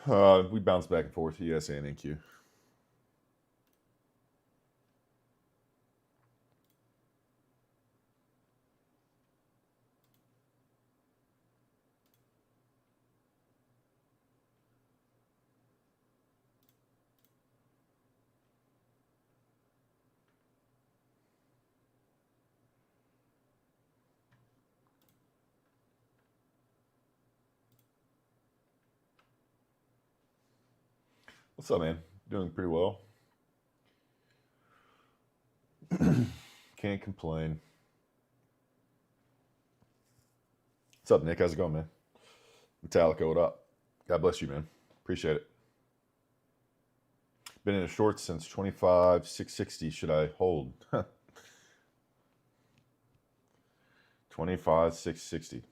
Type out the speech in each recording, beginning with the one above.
We bounce back and forth. ESA and NQ. What's up, man? Doing pretty well. Can't complain. What's up, Nick? How's it going, man? Metallica, what up? God bless you, man. Appreciate it. Been in a short since 25,660. Should I hold? 25,660.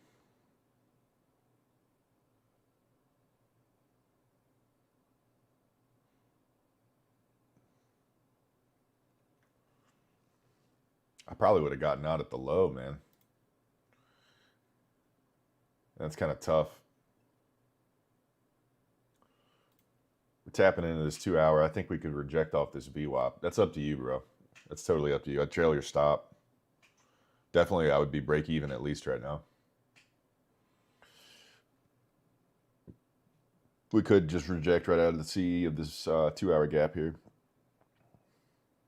I probably would have gotten out at the low, man. That's kind of tough. We're tapping into this 2 hour. I think we could reject off this VWAP. That's up to you, bro. That's totally up to you. I'd trail your stop. Definitely, I would be break even at least right now. We could just reject right out of the CE of this 2 hour gap here.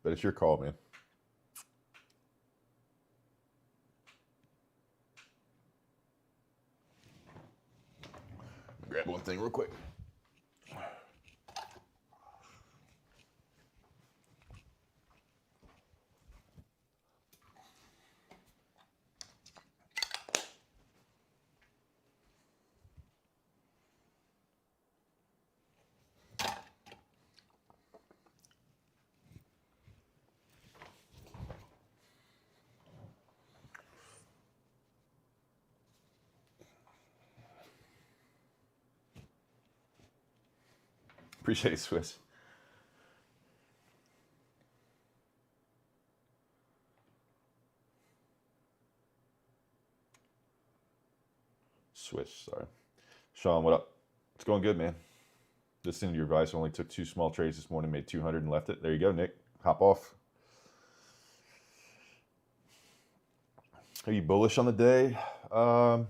But it's your call, man. Grab one thing real quick. Appreciate it, Swiss. Sorry. Sean, what up? It's going good, man. Listening to your advice, only took 2 small trades this morning, made 200 and left it. There you go, Nick. Hop off. Are you bullish on the day? I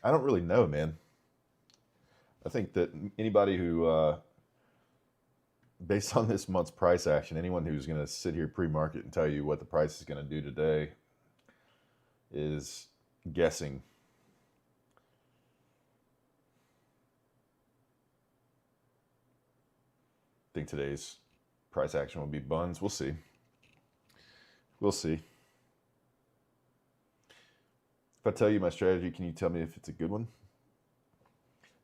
don't really know, man. I think that anybody who, based on this month's price action, anyone who's going to sit here pre-market and tell you what the price is going to do today is guessing. I think today's price action will be buns. We'll see. We'll see. If I tell you my strategy, can you tell me if it's a good one?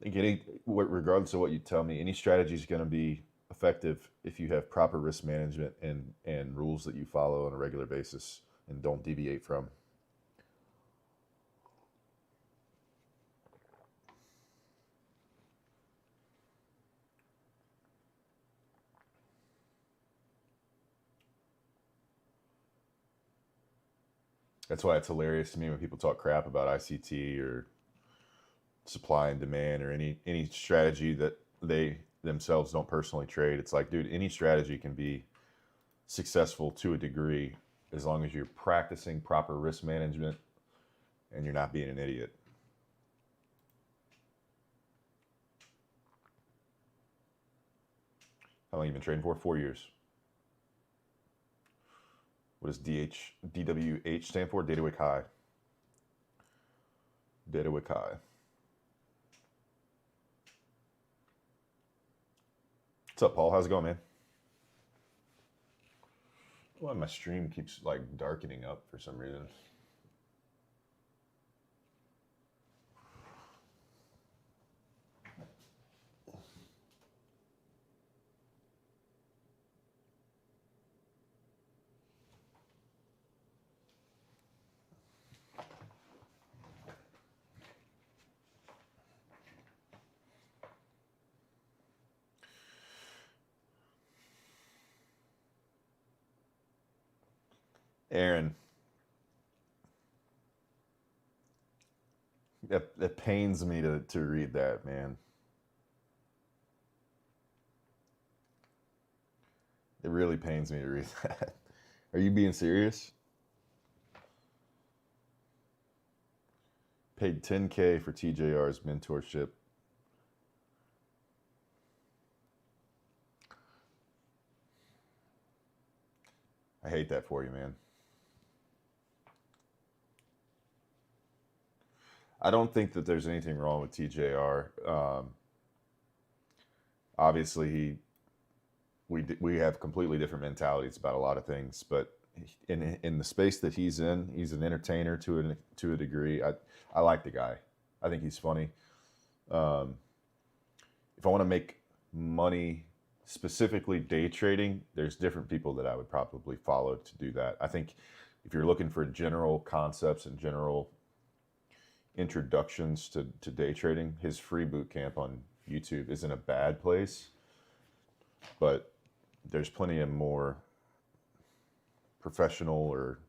I think regardless of what you tell me, any strategy is going to be effective if you have proper risk management and rules that you follow on a regular basis and don't deviate from. That's why it's hilarious to me when people talk crap about ICT or supply and demand or any strategy that they themselves don't personally trade. It's like, dude, any strategy can be successful to a degree as long as you're practicing proper risk management and you're not being an idiot. How long have you been trading for? 4 years. What does DWH stand for? Data Wick High. Data Wick High. What's up, Paul? How's it going, man? Why my stream keeps like darkening up for some reason. Aaron, that pains me to read that, man. It really pains me to read that. Are you being serious? Paid $10K for TJR's mentorship. I hate that for you, man. I don't think that there's anything wrong with TJR. Obviously, we have completely different mentalities about a lot of things, but in the space that he's in, he's an entertainer to a degree. I like the guy. I think he's funny. If I want to make money, specifically day trading, there's different people that I would probably follow to do that. I think if you're looking for general concepts and general introductions to day trading, his free boot camp on YouTube isn't a bad place, but there's plenty of more professional or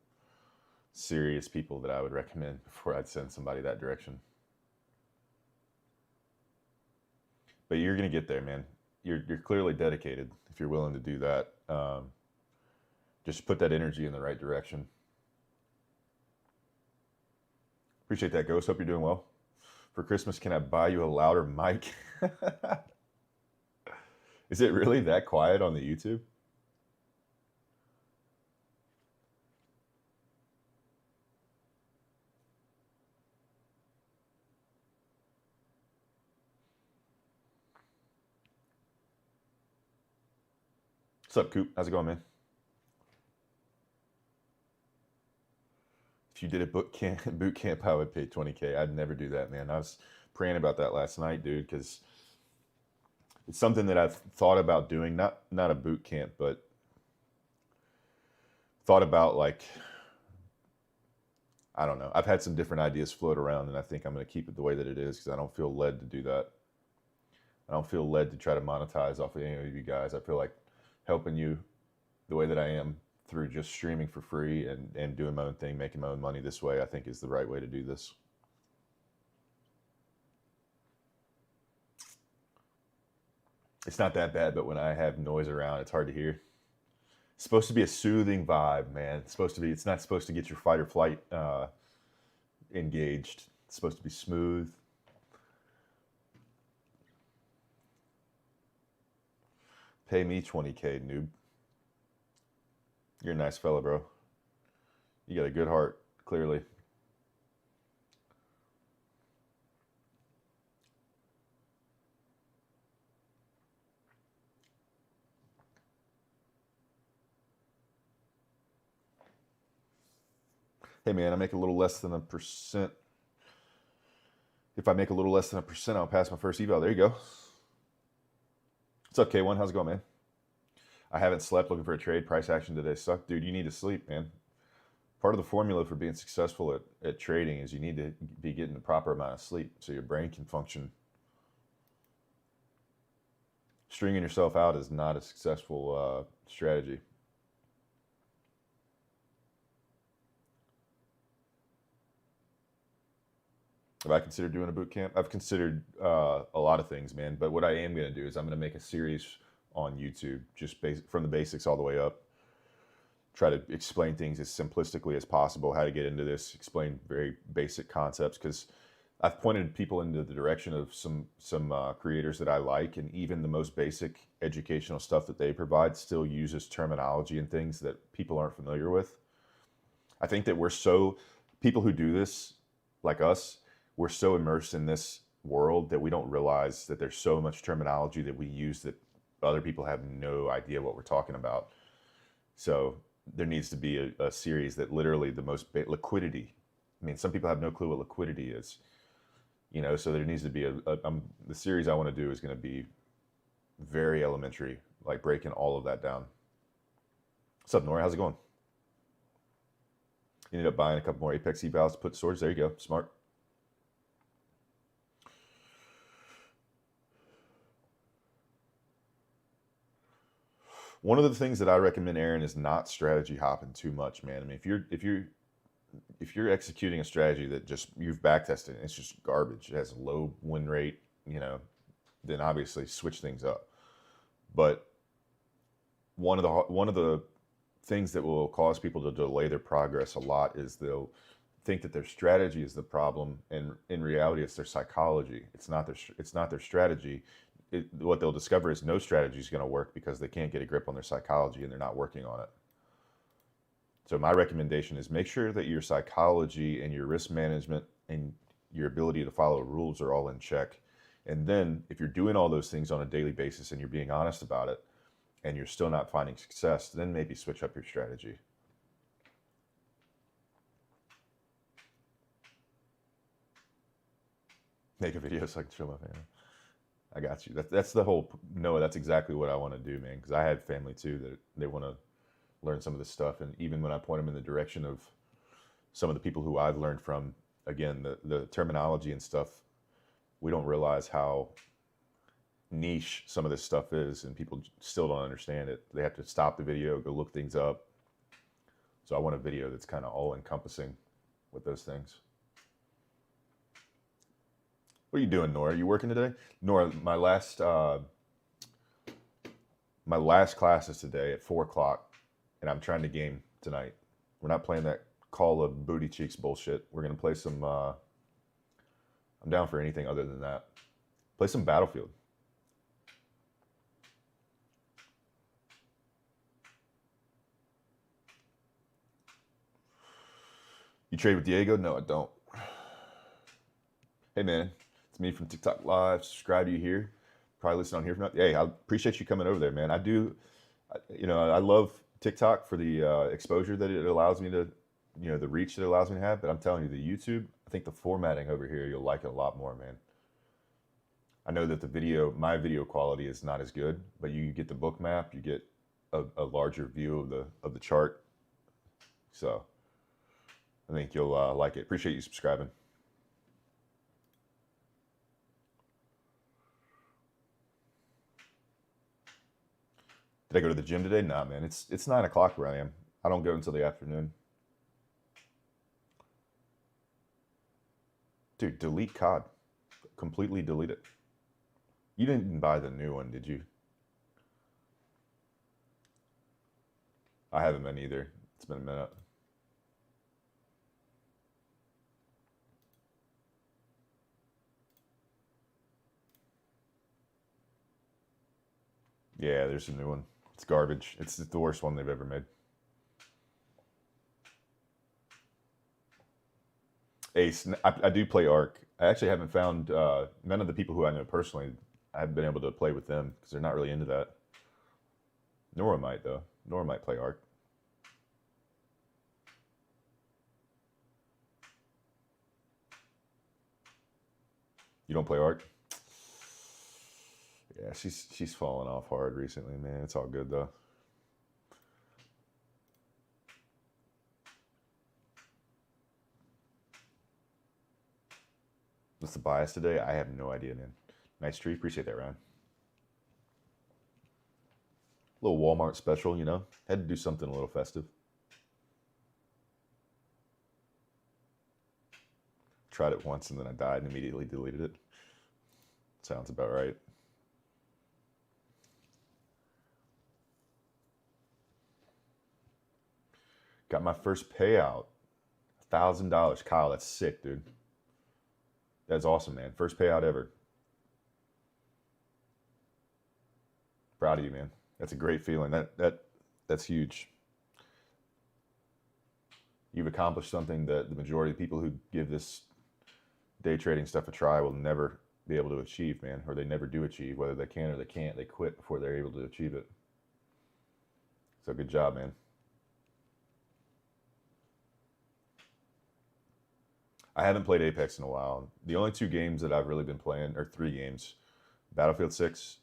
serious people that I would recommend before I'd send somebody that direction. But you're going to get there, man. You're clearly dedicated if you're willing to do that. Just put that energy in the right direction. Appreciate that, Ghost. Hope you're doing well. For Christmas, can I buy you a louder mic? Is it really that quiet on the YouTube? What's up, Coop? How's it going, man? If you did a boot camp, I would pay 20K. I'd never do that, man. I was praying about that last night, dude, because it's something that I've thought about doing. Not a boot camp, but thought about, like, I don't know. I've had some different ideas float around, and I think I'm going to keep it the way that it is because I don't feel led to do that. I don't feel led to try to monetize off of any of you guys. I feel like helping you the way that I am through just streaming for free and doing my own thing, making my own money this way, I think is the right way to do this. It's not that bad, but when I have noise around, it's hard to hear. It's supposed to be a soothing vibe, man. It's not supposed to get your fight or flight engaged. It's supposed to be smooth. Pay me 20K, noob. You're a nice fella, bro. You got a good heart, clearly. Hey, man, I make a little less than 1%. If I make a little less than 1%, I'll pass my first eval. There you go. What's up, K1? How's it going, man? I haven't slept, looking for a trade. Price action today sucked. Dude, you need to sleep, man. Part of the formula for being successful at trading is you need to be getting the proper amount of sleep so your brain can function. Stringing yourself out is not a successful strategy. Have I considered doing a boot camp? I've considered a lot of things, man. But what I am going to do is I'm going to make a series on YouTube, just from the basics all the way up. Try to explain things as simplistically as possible, how to get into this, explain very basic concepts, because I've pointed people into the direction of some creators that I like, and even the most basic educational stuff that they provide still uses terminology and things that people aren't familiar with. I think that people who do this, like us, we're so immersed in this world that we don't realize that there's so much terminology that we use that other people have no idea what we're talking about. So there needs to be a series that literally liquidity. I mean, some people have no clue what liquidity is, so there needs to be the series I want to do is going to be very elementary, like breaking all of that down. What's up, Nora? How's it going? You ended up buying a couple more Apex evals to put swords. There you go. Smart. One of the things that I recommend, Aaron, is not strategy hopping too much, man. I mean, if you're executing a strategy that just you've backtested and it's just garbage, it has a low win rate, then obviously switch things up. But one of the things that will cause people to delay their progress a lot is they'll think that their strategy is the problem, and in reality, it's their psychology. It's not their strategy. What they'll discover is no strategy is going to work because they can't get a grip on their psychology and they're not working on it. So my recommendation is make sure that your psychology and your risk management and your ability to follow rules are all in check. And then if you're doing all those things on a daily basis and you're being honest about it and you're still not finding success, then maybe switch up your strategy. Make a video so I can show my family. I got you. That's the whole, Noah, that's exactly what I want to do, man. Because I have family too that they want to learn some of this stuff. And even when I point them in the direction of some of the people who I've learned from, again, the terminology and stuff, we don't realize how niche some of this stuff is, and people still don't understand it. They have to stop the video, go look things up. So I want a video that's kind of all encompassing with those things. What are you doing, Nora? Are you working today? Nora, my last class is today at 4 o'clock, and I'm trying to game tonight. We're not playing that Call of Booty Cheeks bullshit. We're going to play some, I'm down for anything other than that. Play some Battlefield. You trade with Diego? No, I don't. Hey, man. It's me from TikTok Live. Subscribe to you here. Probably listen on here. Hey, I appreciate you coming over there, man. I do, I love TikTok for the exposure that it allows me to, the reach that it allows me to have. But I'm telling you, the YouTube, I think the formatting over here, you'll like it a lot more, man. I know that my video quality is not as good, but you get the book map, you get a larger view of the chart. So I think you'll like it. Appreciate you subscribing. Did I go to the gym today? Nah, man. It's 9 o'clock where I am. I don't go until the afternoon. Dude, delete COD. Completely delete it. You didn't buy the new one, did you? I haven't been either. It's been a minute. Yeah, there's a new one. It's garbage. It's the worst one they've ever made. Ace, I do play Ark. I actually haven't found, none of the people who I know personally, I haven't been able to play with them because they're not really into that. Nora might, though. Nora might play Ark. You don't play Ark? Yeah, she's fallen off hard recently, man. It's all good, though. What's the bias today? I have no idea, man. Nice tree. Appreciate that, Ryan. Little Walmart special, Had to do something a little festive. Tried it once and then I died and immediately deleted it. Sounds about right. Got my first payout. $1,000. Kyle, that's sick, dude. That's awesome, man. First payout ever. Proud of you, man. That's a great feeling. That's huge. You've accomplished something that the majority of people who give this day trading stuff a try will never be able to achieve, man. Or they never do achieve. Whether they can or they can't, they quit before they're able to achieve it. So good job, man. I haven't played Apex in a while. The only 2 games that I've really been playing are 3 games: Battlefield 6,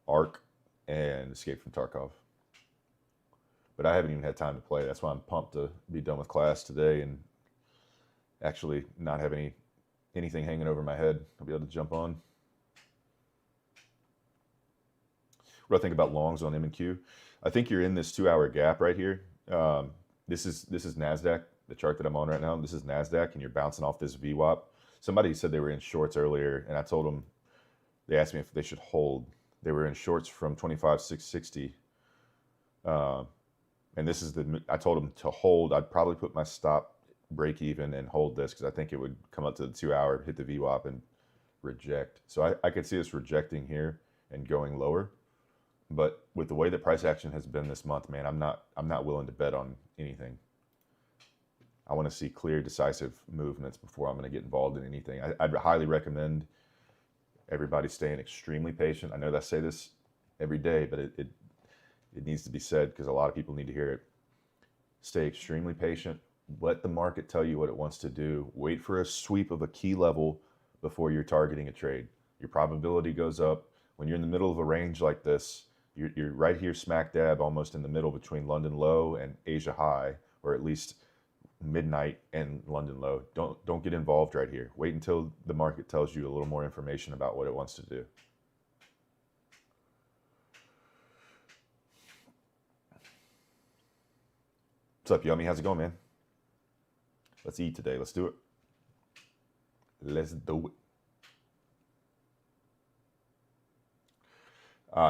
Ark, and Escape from Tarkov. But I haven't even had time to play. That's why I'm pumped to be done with class today and actually not have anything hanging over my head. I'll be able to jump on. What do I think about longs on M&Q? I think you're in this 2-hour gap right here. This is NASDAQ. The chart that I'm on right now, this is NASDAQ, and you're bouncing off this VWAP. Somebody said they were in shorts earlier, and I told them, they asked me if they should hold. They were in shorts from 25,660 And this is I told him to hold. I'd probably put my stop break even and hold this because I think it would come up to the 2 hour, hit the VWAP and reject. So I could see us rejecting here and going lower. But with the way that price action has been this month, man, I'm not willing to bet on anything. I want to see clear, decisive movements before I'm going to get involved in anything. I'd highly recommend everybody staying extremely patient. I know that I say this every day, but it needs to be said because a lot of people need to hear it. Stay extremely patient. Let the market tell you what it wants to do. Wait for a sweep of a key level before you're targeting a trade. Your probability goes up. When you're in the middle of a range like this, you're right here smack dab almost in the middle between London low and Asia high, or at least midnight and London low. Don't get involved right here. Wait until the market tells you a little more information about what it wants to do. What's up, Yummy? How's it going, man? Let's eat today. Let's do it. Let's do it.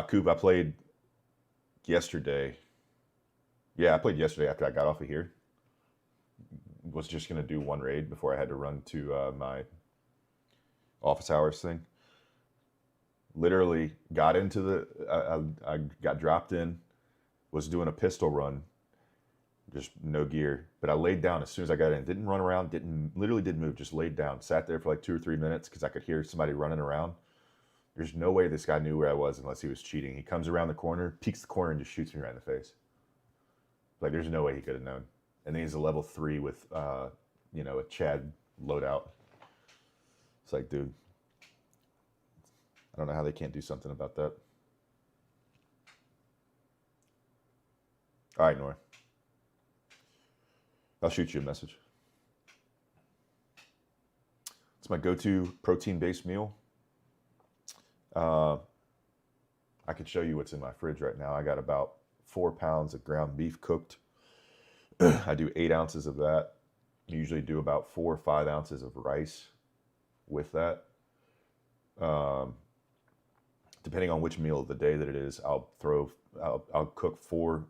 Coop, I played yesterday. Yeah, I played yesterday after I got off of here. Was just going to do one raid before I had to run to my office hours thing. Literally got into I got dropped in, was doing a pistol run, just no gear. But I laid down as soon as I got in. Didn't run around, literally didn't move, just laid down. Sat there for like 2 or 3 minutes because I could hear somebody running around. There's no way this guy knew where I was unless he was cheating. He comes around the corner, peeks the corner, and just shoots me right in the face. Like, there's no way he could have known. And then he's a level 3 with, a Chad loadout. It's like, dude, I don't know how they can't do something about that. All right, Nora. I'll shoot you a message. It's my go-to protein-based meal. I could show you what's in my fridge right now. I got about 4 pounds of ground beef cooked. I do 8 ounces of that. I usually do about 4 or 5 ounces of rice with that. Depending on which meal of the day that it is, I'll cook 4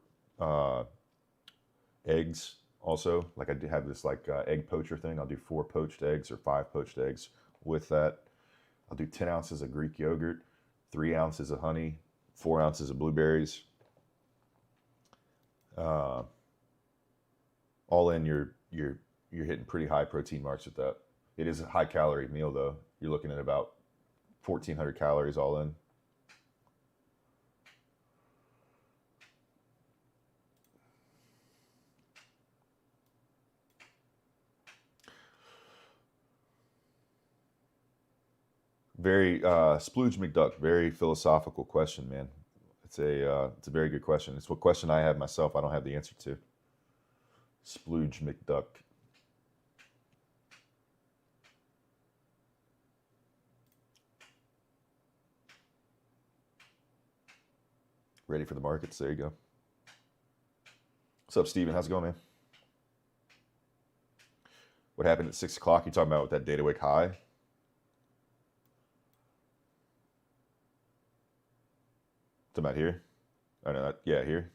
eggs also. Like I have this egg poacher thing. I'll do 4 poached eggs or 5 poached eggs with that. I'll do 10 ounces of Greek yogurt, 3 ounces of honey, 4 ounces of blueberries. All in, you're hitting pretty high protein marks with that. It is a high calorie meal though. You're looking at about 1,400 calories all in. Very Splooge McDuck, very philosophical question, man. It's a very good question. It's what question I have myself. I don't have the answer to. Splooge McDuck. Ready for the markets? There you go. What's up, Steven? How's it going, man? What happened at 6 o'clock? You talking about with that data wick high? Talking about here? Oh no, yeah, here.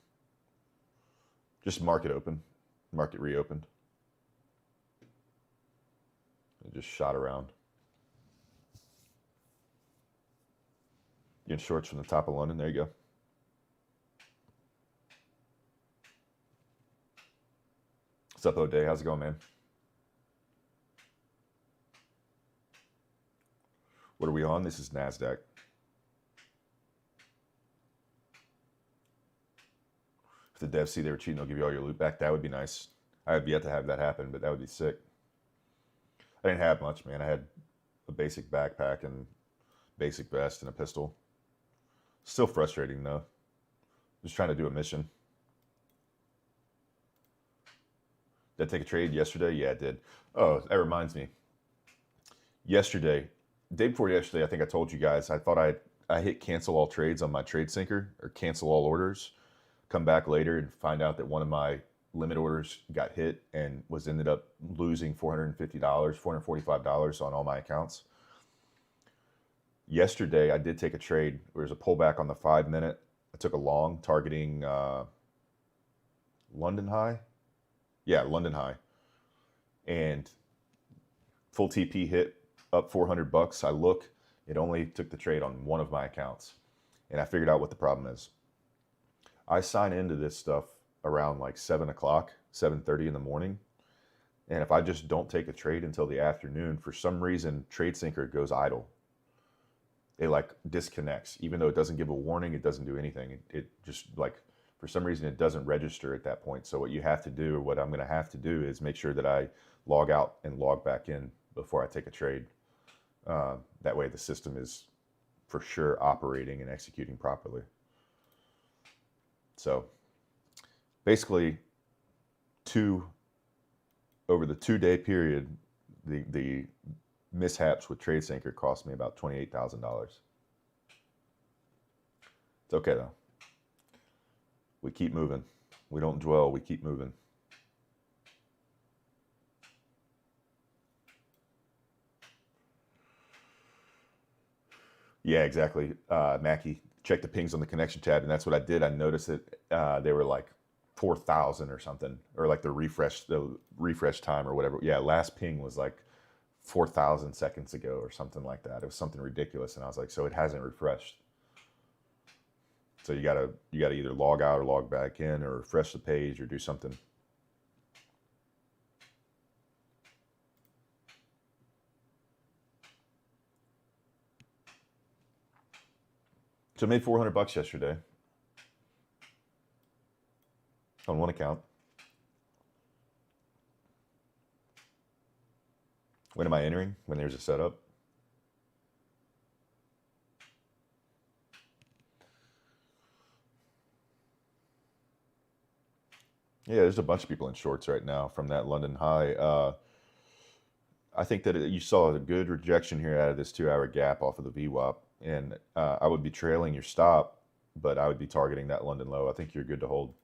Just market open. Market reopened. It just shot around. Getting shorts from the top of London. There you go. What's up, O'Day? How's it going, man? What are we on? This is NASDAQ. If the devs see they were cheating, they'll give you all your loot back. That would be nice. I have yet to have that happen, but that would be sick. I didn't have much, man. I had a basic backpack and basic vest and a pistol. Still frustrating, though. Just trying to do a mission. Did I take a trade yesterday? Yeah, I did. Oh, that reminds me. Yesterday, day before yesterday, I think I told you guys, I thought I hit cancel all trades on my trade sinker, or cancel all orders. Come back later and find out that one of my limit orders got hit and ended up losing $450, $445 on all my accounts. Yesterday, I did take a trade. There was a pullback on the 5 minute. I took a long targeting London high. Yeah, London high. And full TP hit up $400. I look, it only took the trade on one of my accounts. And I figured out what the problem is. I sign into this stuff around like 7 o'clock, 7:30 in the morning. And if I just don't take a trade until the afternoon, for some reason, TradeSync goes idle. It like disconnects. Even though it doesn't give a warning, it doesn't do anything. It just like, for some reason, it doesn't register at that point. So what you have to do, or what I'm going to have to do, is make sure that I log out and log back in before I take a trade. That way the system is for sure operating and executing properly. So basically, over the 2-day period, the mishaps with TradeSync cost me about $28,000. It's okay though. We keep moving. We don't dwell, we keep moving. Yeah, exactly. Mackie, check the pings on the connection tab, and that's what I did. I noticed that they were like 4,000 or something, or like the refresh time or whatever. Yeah, last ping was like 4,000 seconds ago or something like that. It was something ridiculous, and I was like, so it hasn't refreshed. So you gotta either log out or log back in, or refresh the page, or do something. So I made $400 yesterday on one account. When am I entering? When there's a setup? Yeah, there's a bunch of people in shorts right now from that London high. I think that you saw a good rejection here out of this 2-hour gap off of the VWAP, and I would be trailing your stop, but I would be targeting that London low. I think you're good to hold,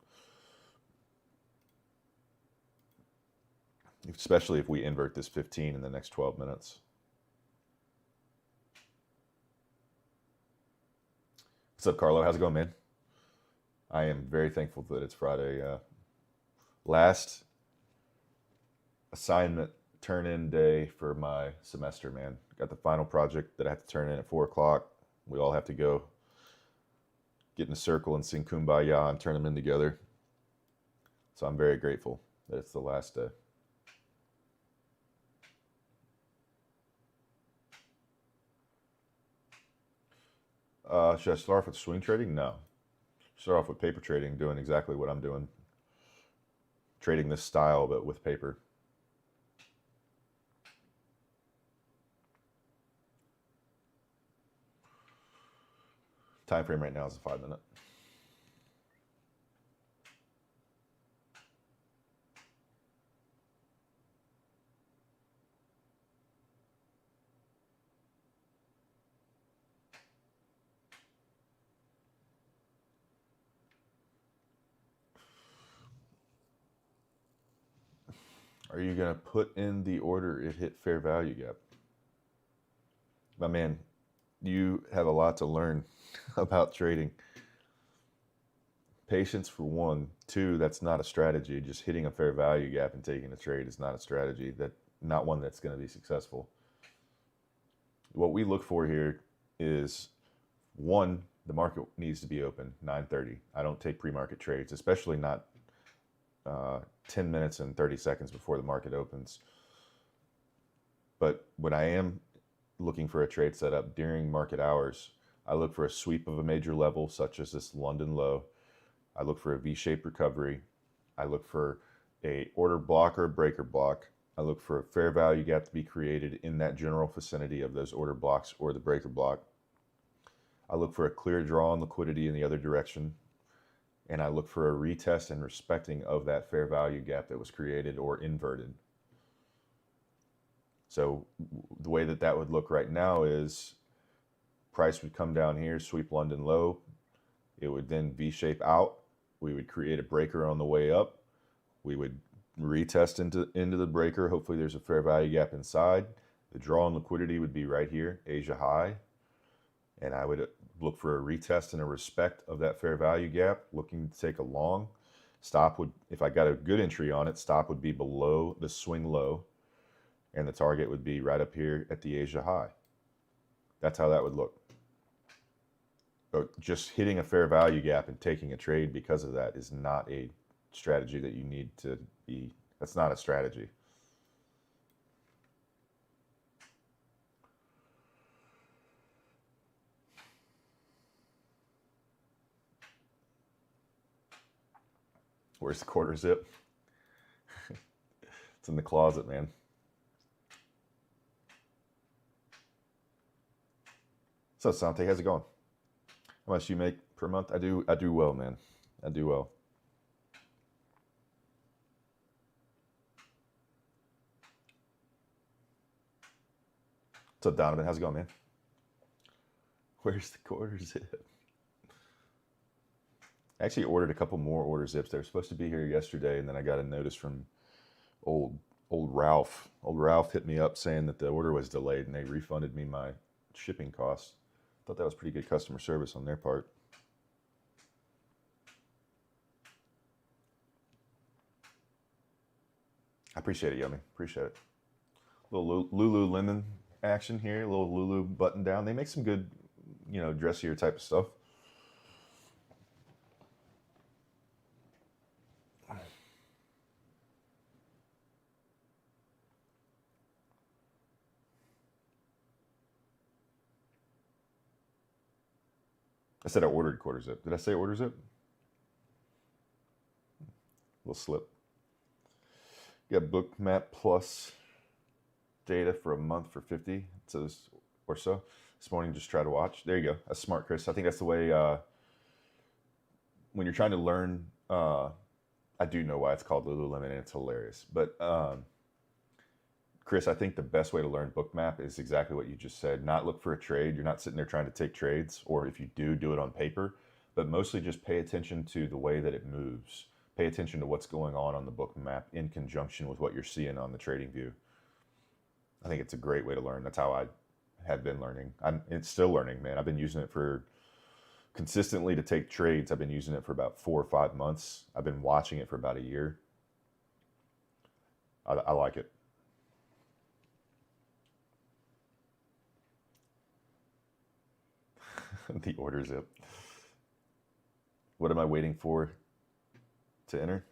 especially if we invert this 15 in the next 12 minutes. What's up, Carlo? How's it going, man? I am very thankful that it's Friday. Last assignment turn-in day for my semester, man. Got the final project that I have to turn in at 4 o'clock. We all have to go get in a circle and sing Kumbaya and turn them in together. So I'm very grateful that it's the last day. Should I start off with swing trading? No. Start off with paper trading, doing exactly what I'm doing. Trading this style, but with paper. Time frame right now is a 5-minute. Are you going to put in the order it hit fair value gap? My man, you have a lot to learn about trading. Patience for one. Two, that's not a strategy. Just hitting a fair value gap and taking a trade is not a strategy. Not one that's going to be successful. What we look for here is, one, the market needs to be open 9:30. I don't take pre-market trades, especially not 10 minutes and 30 seconds before the market opens. But when I am looking for a trade setup during market hours, I look for a sweep of a major level, such as this London low. I look for a V-shaped recovery. I look for a order block or a breaker block. I look for a fair value gap to be created in that general vicinity of those order blocks or the breaker block. I look for a clear draw on liquidity in the other direction. And I look for a retest and respecting of that fair value gap that was created or inverted. So the way that would look right now is price would come down here, sweep London low. It would then V-shape out. We would create a breaker on the way up. We would retest into the breaker. Hopefully there's a fair value gap inside. The draw on liquidity would be right here, Asia high. And I would look for a retest and a respect of that fair value gap, looking to take a long. Stop would, if I got a good entry on it, stop would be below the swing low, and the target would be right up here at the Asia high. That's how that would look. But just hitting a fair value gap and taking a trade because of that is not a strategy that you need to be. That's not a strategy. Where's the quarter zip? It's in the closet, man. So Sante, how's it going? How much you make per month? I do well, man. I do well. What's up, Donovan? How's it going, man? Where's the quarter zip? I actually ordered a couple more order zips. They were supposed to be here yesterday, and then I got a notice from old Ralph. Old Ralph hit me up saying that the order was delayed, and they refunded me my shipping costs. Thought that was pretty good customer service on their part. I appreciate it, Yummy. Appreciate it. A little Lululemon action here. A little Lulu button down. They make some good, dressier type of stuff. I said I ordered quarter zip. Did I say order zip? Little slip. You got Bookmap Plus data for a month for 50 or so. This morning, just try to watch. There you go. That's smart, Chris. I think that's the way, when you're trying to learn, I do know why it's called Lululemon and it's hilarious. But Chris, I think the best way to learn Bookmap is exactly what you just said. Not look for a trade. You're not sitting there trying to take trades, or if you do it on paper, but mostly just pay attention to the way that it moves. Pay attention to what's going on the Bookmap in conjunction with what you're seeing on the trading view. I think it's a great way to learn. That's how I have been learning. It's still learning, man. I've been using it for consistently to take trades. I've been using it for about 4 or 5 months. I've been watching it for about a year. I like it. The order zip. What am I waiting for to enter?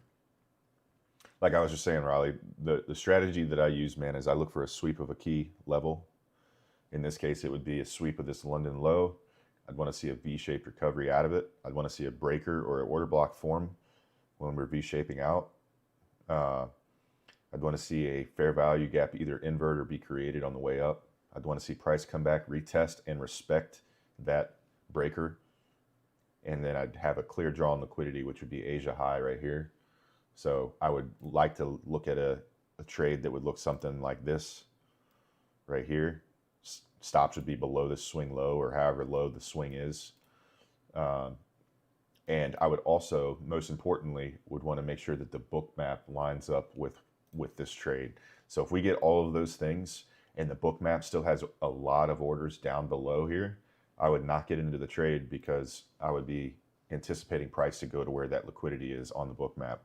Like I was just saying, Riley, the strategy that I use, man, is I look for a sweep of a key level. In this case, it would be a sweep of this London low. I'd want to see a V-shaped recovery out of it. I'd want to see a breaker or an order block form when we're V-shaping out. I'd want to see a fair value gap either invert or be created on the way up. I'd want to see price come back, retest, and respect that breaker. And then I'd have a clear draw on liquidity, which would be Asia high right here. So I would like to look at a trade that would look something like this right here. Stops would be below the swing low or however low the swing is. And I would also, most importantly, would want to make sure that the Bookmap lines up with this trade. So if we get all of those things and the Bookmap still has a lot of orders down below here, I would not get into the trade because I would be anticipating price to go to where that liquidity is on the Bookmap.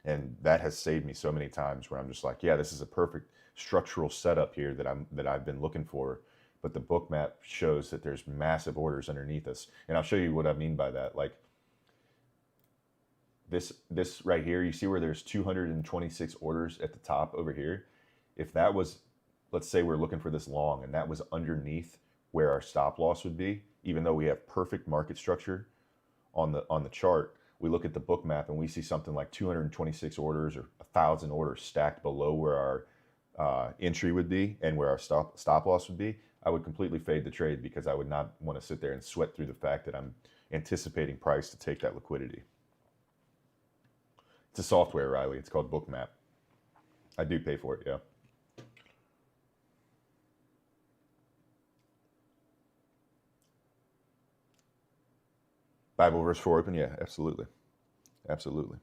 And that has saved me so many times where I'm just like, yeah, this is a perfect structural setup here that I've been looking for. But the Bookmap shows that there's massive orders underneath us. And I'll show you what I mean by that. Like this right here, you see where there's 226 orders at the top over here. If that was, let's say we're looking for this long and that was underneath where our stop loss would be, even though we have perfect market structure on the chart, we look at the Bookmap and we see something like 226 orders or 1,000 orders stacked below where our entry would be and where our stop loss would be. I would completely fade the trade because I would not want to sit there and sweat through the fact that I'm anticipating price to take that liquidity. It's a software, Riley. It's called Bookmap. I do pay for it, yeah. Bible verse 4 open? Yeah, absolutely. Absolutely.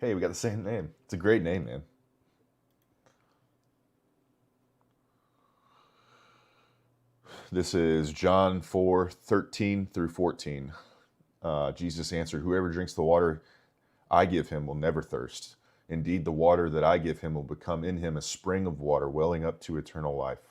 Hey, we got the same name. It's a great name, man. This is John 4:13 through 14. Jesus answered, "Whoever drinks the water I give him will never thirst. Indeed, the water that I give him will become in him a spring of water welling up to eternal life."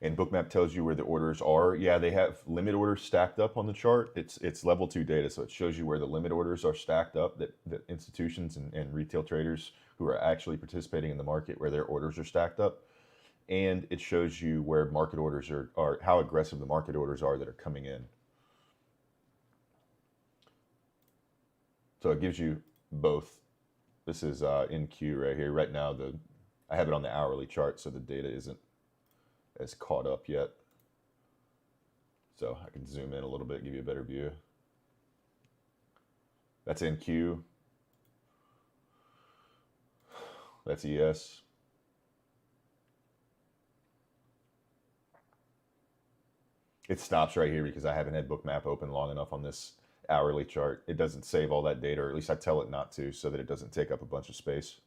And Bookmap tells you where the orders are. Yeah, they have limit orders stacked up on the chart. It's level 2 data, so it shows you where the limit orders are stacked up, that institutions and retail traders who are actually participating in the market, where their orders are stacked up. And it shows you where market orders are how aggressive the market orders are that are coming in. So it gives you both. This is NQ right here. Right now, I have it on the hourly chart, so the data isn't as caught up yet. So I can zoom in a little bit, give you a better view. That's NQ. That's ES. It stops right here because I haven't had Bookmap open long enough on this hourly chart. It doesn't save all that data, or at least I tell it not to, so that it doesn't take up a bunch of space.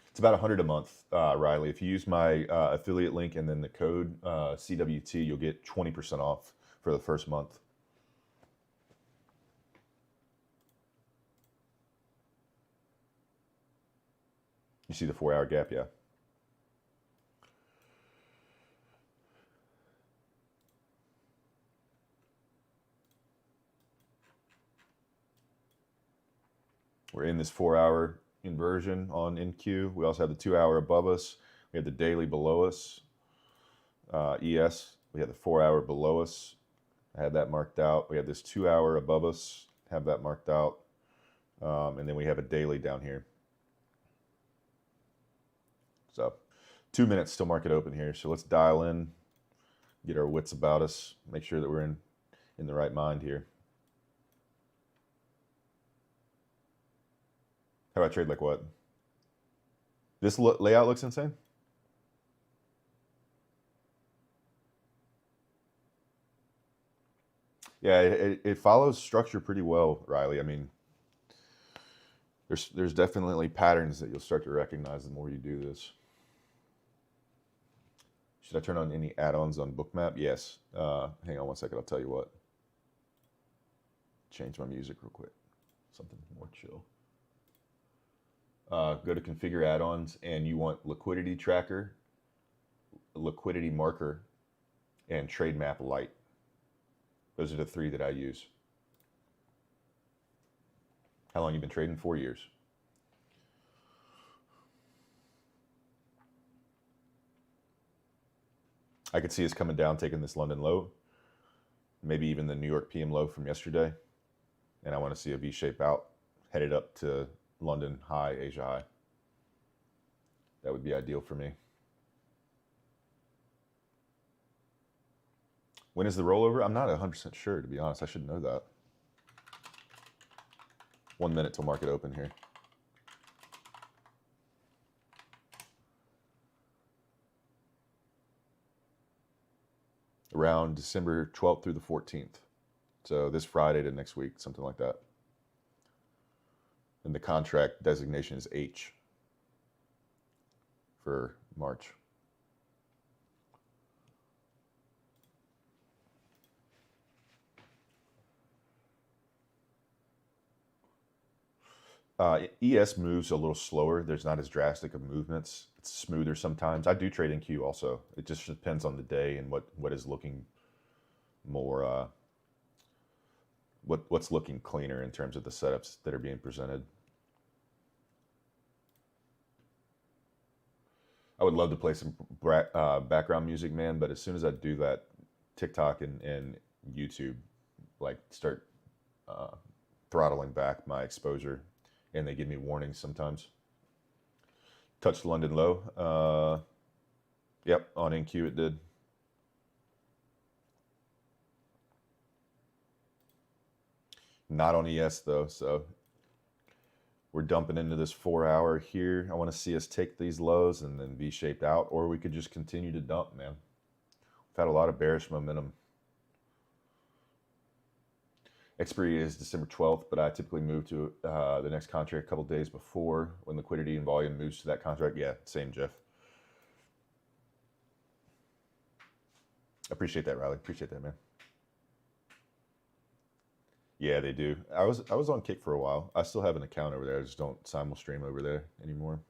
It's about $100 a month, Riley. If you use my affiliate link and then the code CWT, you'll get 20% off for the first month. You see the 4-hour gap, yeah. We're in this 4-hour inversion on NQ. We also have the 2-hour above us. We have the daily below us. ES, we have the 4-hour below us. I have that marked out. We have this 2-hour above us. Have that marked out. And then we have a daily down here. So 2 minutes till market open here. So let's dial in, get our wits about us, make sure that we're in the right mind here. How about trade like what? This layout looks insane. Yeah, it follows structure pretty well, Riley. I mean, there's definitely patterns that you'll start to recognize the more you do this. Should I turn on any add-ons on Bookmap? Yes. Hang on one second. I'll tell you what. Change my music real quick. Something more chill. Go to configure add-ons, and you want liquidity tracker, liquidity marker, and trade map light. Those are the 3 that I use. How long you been trading? 4 years. I could see us coming down, taking this London low, maybe even the New York PM low from yesterday. And I want to see a V-shape out, headed up to London high, Asia high. That would be ideal for me. When is the rollover? I'm not 100% sure, to be honest. I should know that. 1 minute till market open here. Around December 12th through the 14th. So this Friday to next week, something like that. And the contract designation is H for March. ES moves a little slower. There's not as drastic of movements. It's smoother sometimes. I do trade in Q also. It just depends on the day and what is looking more, what's looking cleaner in terms of the setups that are being presented. I would love to play some background music, man, but as soon as I do that, TikTok and YouTube like start throttling back my exposure, and they give me warnings sometimes. Touched London low. Yep, on NQ it did. Not on ES though, so we're dumping into this 4 hour here. I want to see us take these lows and then V-shaped out, or we could just continue to dump, man. We've had a lot of bearish momentum. Expiry is December 12th, but I typically move to the next contract a couple days before when liquidity and volume moves to that contract. Yeah, same, Jeff. Appreciate that, Riley. Appreciate that, man. Yeah, they do. I was on Kick for a while. I still have an account over there. I just don't simul stream over there anymore.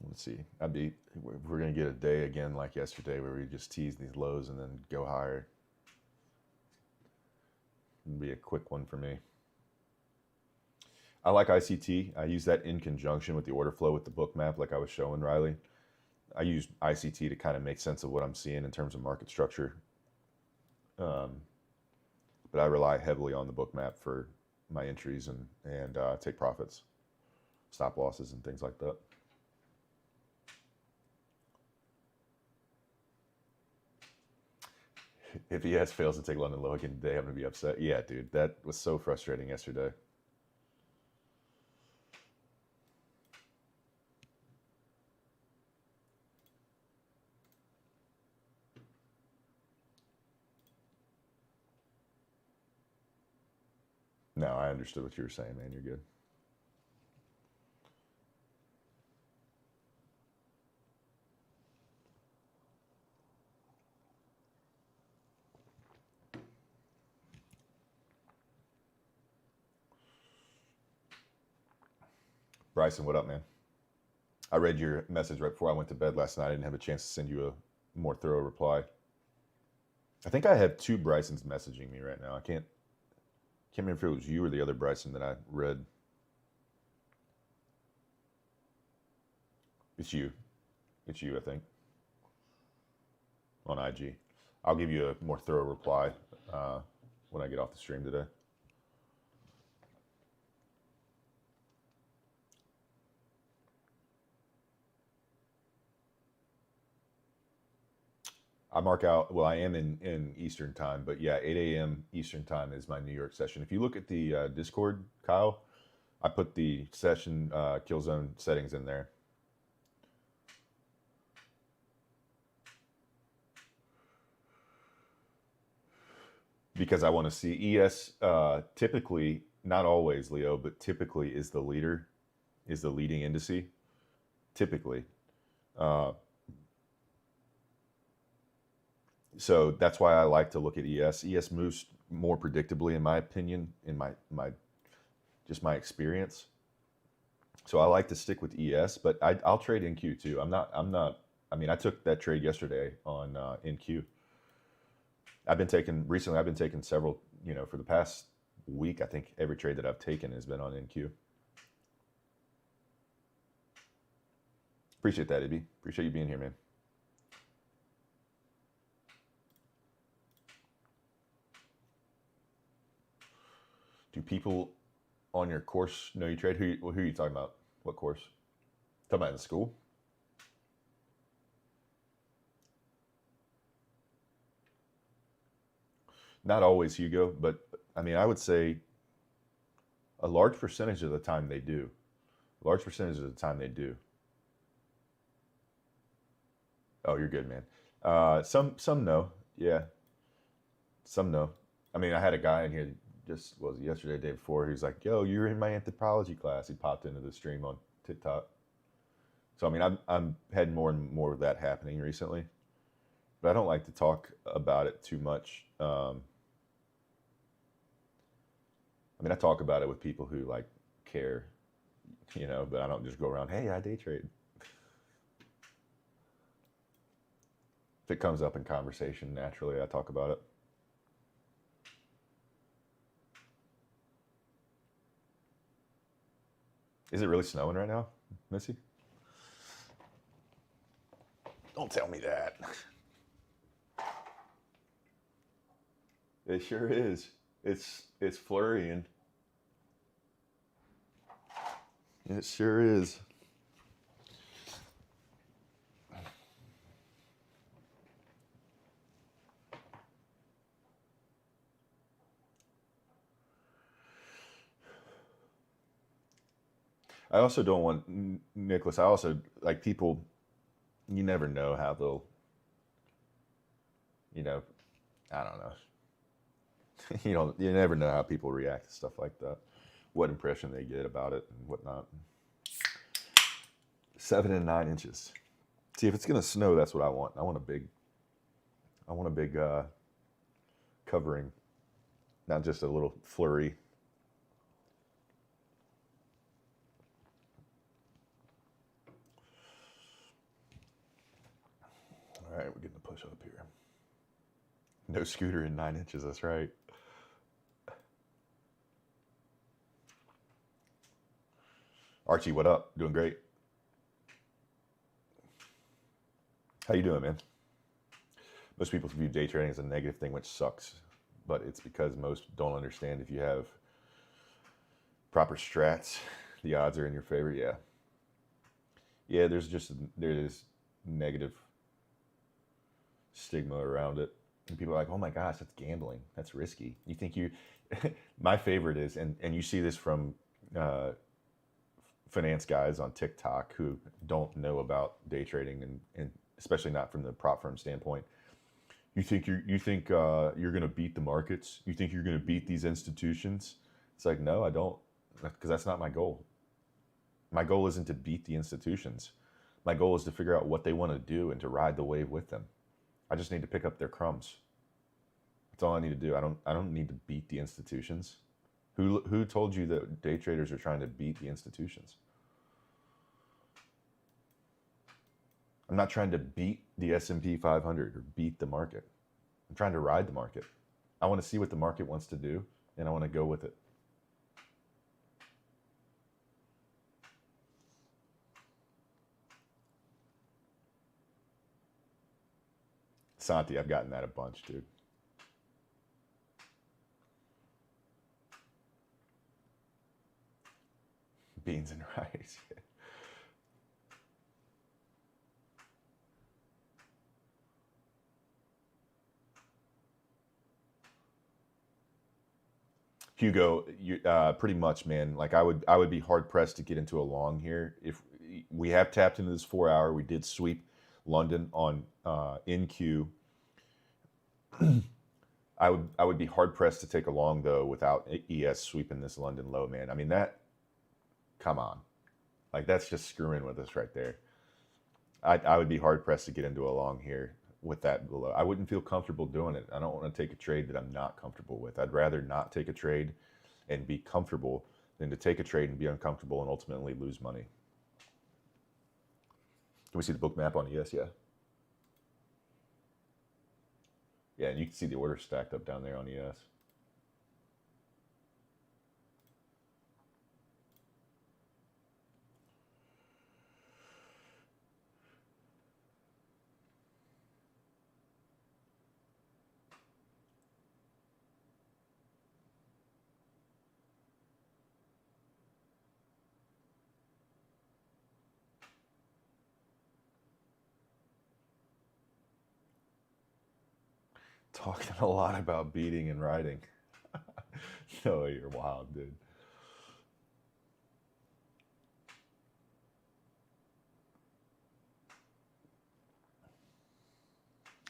Let's see. We're gonna get a day again like yesterday where we just tease these lows and then go higher. It'll be a quick one for me. I like ICT. I use that in conjunction with the order flow with the book map, like I was showing Riley. I use ICT to kind of make sense of what I'm seeing in terms of market structure. But I rely heavily on the book map for my entries and take profits, stop losses, and things like that. If ES fails to take London low again today, I'm going to be upset. Yeah, dude, that was so frustrating yesterday. No, I understood what you were saying, man. You're good. Bryson, what up, man? I read your message right before I went to bed last night. I didn't have a chance to send you a more thorough reply. I think I have two Brysons messaging me right now. I can't remember if it was you or the other Bryson that I read. It's you. It's you, I think, on IG. I'll give you a more thorough reply when I get off the stream today. I mark out, well, I am in Eastern time, but yeah, 8 a.m. Eastern time is my New York session. If you look at the Discord, Kyle, I put the session kill zone settings in there. Because I want to see ES typically, not always, Leo, but typically is the leading indice. Typically. So that's why I like to look at ES. ES moves more predictably, in my opinion, in my experience. So I like to stick with ES, but I'll trade NQ too. I mean, I took that trade yesterday on NQ. I've been taking several, for the past week. I think every trade that I've taken has been on NQ. Appreciate that, Ibby. Appreciate you being here, man. Do people on your course know you trade? Who are you talking about? What course? Talking about in school? Not always, Hugo, but I mean, I would say a large percentage of the time they do. A large percentage of the time they do. Oh, you're good, man. Some know, yeah. Some know. I mean, I had a guy in here just was yesterday, day before. He was like, "Yo, you're in my anthropology class." He popped into the stream on TikTok. So I mean, I'm had more and more of that happening recently, but I don't like to talk about it too much. I mean, I talk about it with people who like care, but I don't just go around, "Hey, I day trade." If it comes up in conversation naturally, I talk about it. Is it really snowing right now, Missy? Don't tell me that. It sure is. It's flurrying. It sure is. I also don't want Nicholas. I also like people. You never know how they'll. You know, I don't know. You never know how people react to stuff like that. What impression they get about it and whatnot. 7 and 9 inches. See, if it's gonna snow, that's what I want. I want a big. I want a big covering, not just a little flurry. All right, we're getting a push up here. No scooter in 9 inches. That's right. Archie, what up? Doing great. How you doing, man? Most people view day trading as a negative thing, which sucks. But it's because most don't understand if you have proper strats, the odds are in your favor. Yeah. Yeah, there's negative stigma around it. And people are like, oh my gosh, that's gambling. That's risky. You think you... My favorite is, and you see this from finance guys on TikTok who don't know about day trading, and especially not from the prop firm standpoint. You think you're going to beat the markets? You think you're going to beat these institutions? It's like, no, I don't, because that's not my goal. My goal isn't to beat the institutions. My goal is to figure out what they want to do and to ride the wave with them. I just need to pick up their crumbs. That's all I need to do. I don't need to beat the institutions. Who told you that day traders are trying to beat the institutions? I'm not trying to beat the S&P 500 or beat the market. I'm trying to ride the market. I want to see what the market wants to do, and I want to go with it. Santi, I've gotten that a bunch, dude. Beans and rice. Hugo, pretty much, man. Like I would be hard pressed to get into a long here. If we have tapped into this 4 hour, we did sweep London on NQ. I would be hard pressed to take a long though without ES sweeping this London low, man. I mean that. Come on, like that's just screwing with us right there. I would be hard pressed to get into a long here with that below. I wouldn't feel comfortable doing it. I don't want to take a trade that I'm not comfortable with. I'd rather not take a trade and be comfortable than to take a trade and be uncomfortable and ultimately lose money. Can we see the book map on ES? Yeah. Yeah, and you can see the orders stacked up down there on ES. Talking a lot about beating and riding. No, you're wild, dude.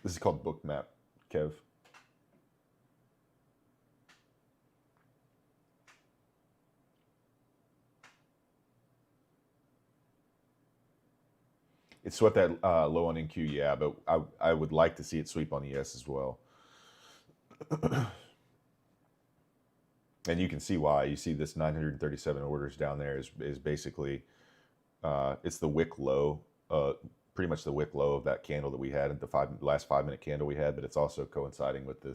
This is called book map, Kev. It swept that low on NQ, yeah, but I would like to see it sweep on ES as well. And you can see why. You see this 937 orders down there is basically, it's the wick low, pretty much the wick low of that candle that we had at the last 5 minute candle we had, but it's also coinciding with the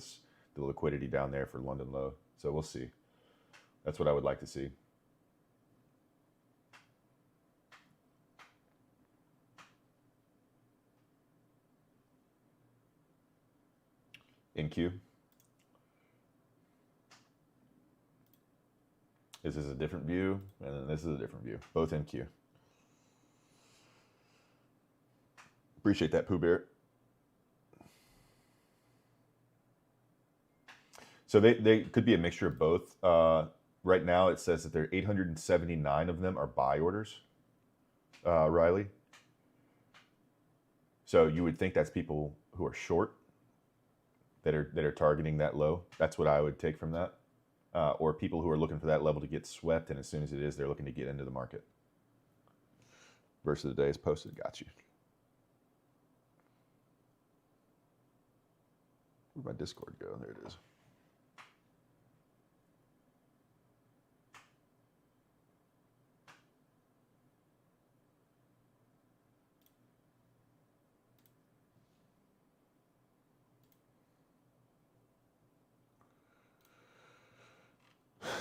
liquidity down there for London low. So we'll see. That's what I would like to see. NQ. This is a different view, and then this is a different view. Both NQ. Appreciate that, Pooh Bear. So they could be a mixture of both. right now it says that there are 879 of them are buy orders, Riley. So you would think that's people who are short that are targeting that low. That's what I would take from that. Or people who are looking for that level to get swept, and as soon as it is, they're looking to get into the market. Verse of the day is posted. Got you. Where'd my Discord go? There it is.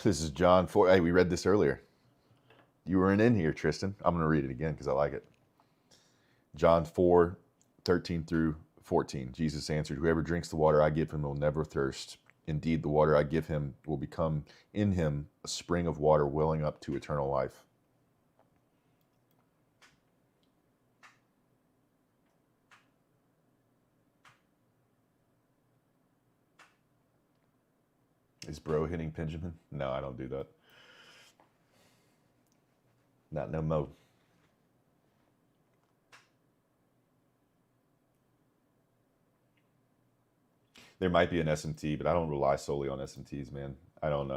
This is John 4. Hey, we read this earlier. You weren't in here, Tristan. I'm going to read it again because I like it. John 4, 13 through 14. Jesus answered, whoever drinks the water I give him will never thirst. Indeed, the water I give him will become in him a spring of water welling up to eternal life. Is bro hitting Benjamin? No, I don't do that. Not no mo. There might be an SMT, but I don't rely solely on SMTs, man. I don't.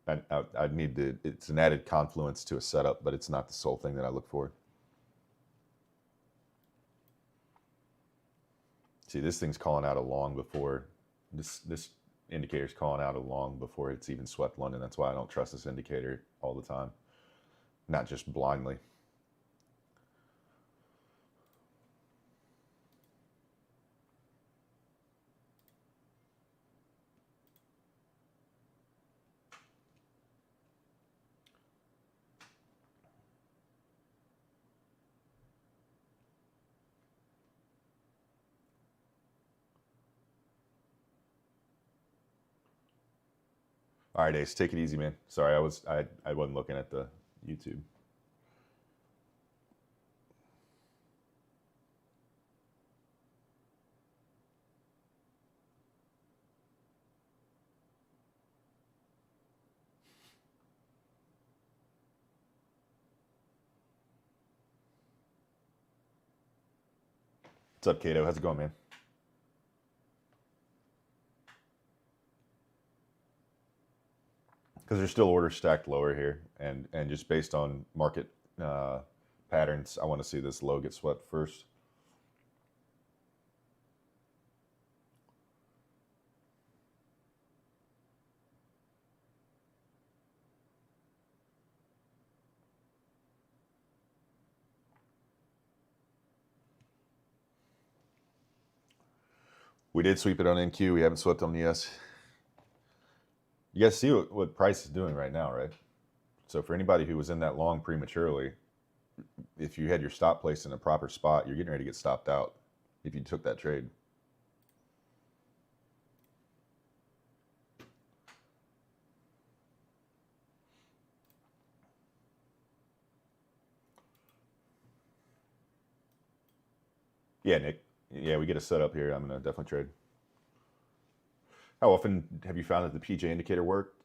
I need to. It's an added confluence to a setup, but it's not the sole thing that I look for. See, this thing's calling out a long before this indicator's calling out a long before it's even swept London. That's why I don't trust this indicator all the time, not just blindly. All right, Ace, take it easy, man. Sorry, I wasn't looking at the YouTube. What's up, Kato? How's it going, man? Because there's still orders stacked lower here, and just based on market patterns, I want to see this low get swept first. We did sweep it on NQ. We haven't swept on ES. You guys see what price is doing right now, right? So for anybody who was in that long prematurely, if you had your stop placed in a proper spot, you're getting ready to get stopped out if you took that trade. Yeah, Nick. Yeah, we get a setup here. I'm going to definitely trade. How often have you found that the PJ indicator worked?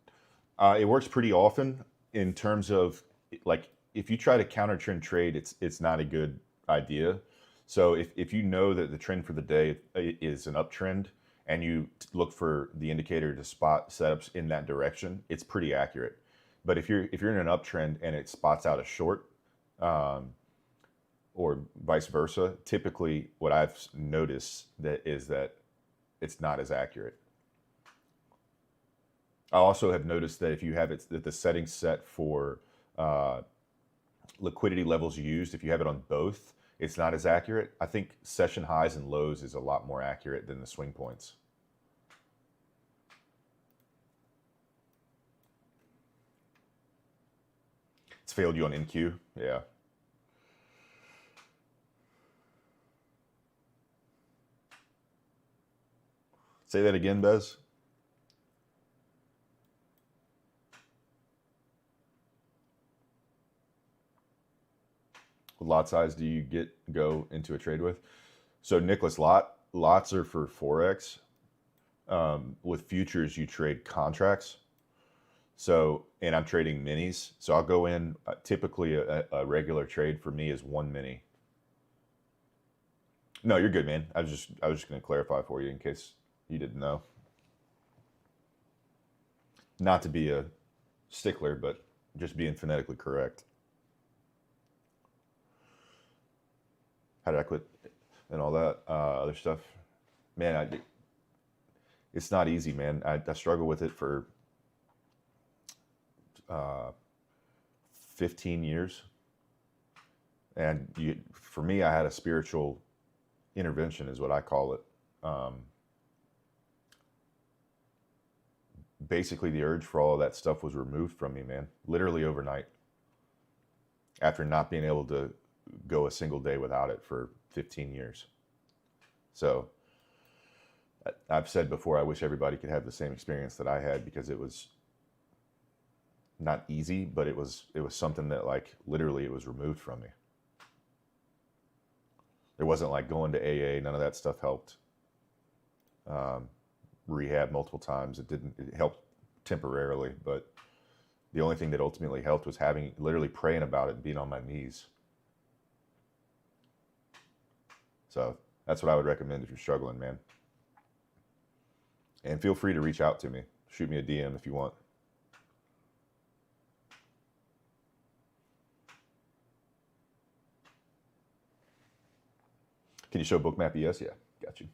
It works pretty often in terms of, like, if you try to counter trend trade, it's not a good idea. So if you know that the trend for the day is an uptrend and you look for the indicator to spot setups in that direction, it's pretty accurate. But if you're in an uptrend and it spots out a short, or vice versa, typically what I've noticed is that it's not as accurate. I also have noticed that if you have the settings set for liquidity levels used, if you have it on both, it's not as accurate. I think session highs and lows is a lot more accurate than the swing points. It's failed you on NQ, yeah. Say that again, Bez. What lot size do you go into a trade with? So Nicholas, lots are for Forex. With futures, you trade contracts. So, and I'm trading minis. So I'll go in, typically a regular trade for me is one mini. No, you're good, man. I was just going to clarify for you in case you didn't know. Not to be a stickler, but just being phonetically correct. How did I quit and all that other stuff? Man, it's not easy, man. I struggle with it for 15 years. And for me, I had a spiritual intervention is what I call it. Basically, the urge for all of that stuff was removed from me, man, literally overnight, after not being able to go a single day without it for 15 years. So I've said before, I wish everybody could have the same experience that I had, because it was not easy, but it was something that, like, literally it was removed from me. It wasn't like going to AA. None of that stuff helped. Rehab multiple times. It helped temporarily, but the only thing that ultimately helped was literally praying about it and being on my knees. So that's what I would recommend if you're struggling, man. And feel free to reach out to me. Shoot me a DM if you want. Can you show bookmap ES? Yeah, got you.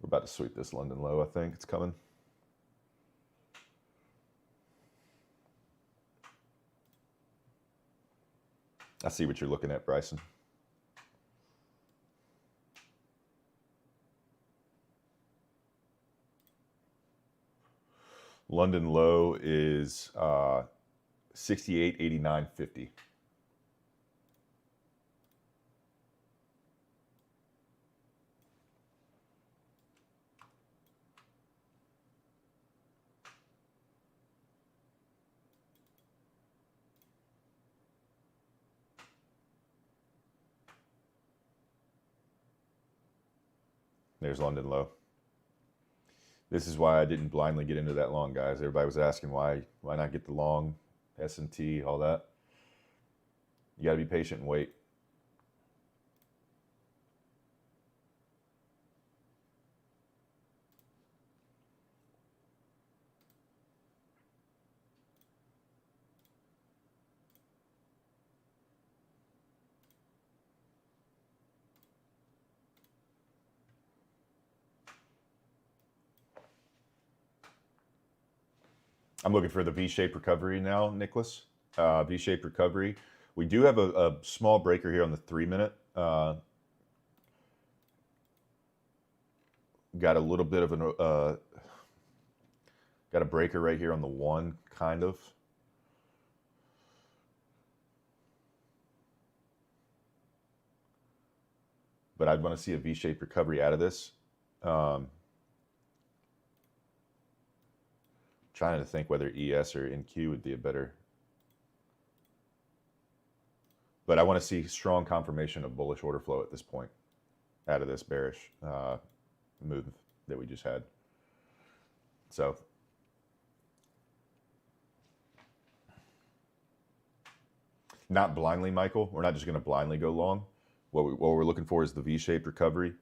We're about to sweep this London low, I think. It's coming. I see what you're looking at, Bryson. London low is 68.8950. There's London low. This is why I didn't blindly get into that long, guys. Everybody was asking why not get the long, S&T, all that. You got to be patient and wait. I'm looking for the V-shaped recovery now, Nicholas. V-shaped recovery. We do have a small breaker here on the 3-minute. Got a little bit of got a breaker right here on the 1, kind of. But I'd want to see a V-shaped recovery out of this. Trying to think whether ES or NQ would be a better. But I want to see strong confirmation of bullish order flow at this point out of this bearish move that we just had. So not blindly, Michael. We're not just going to blindly go long. What we're looking for is the V-shaped recovery.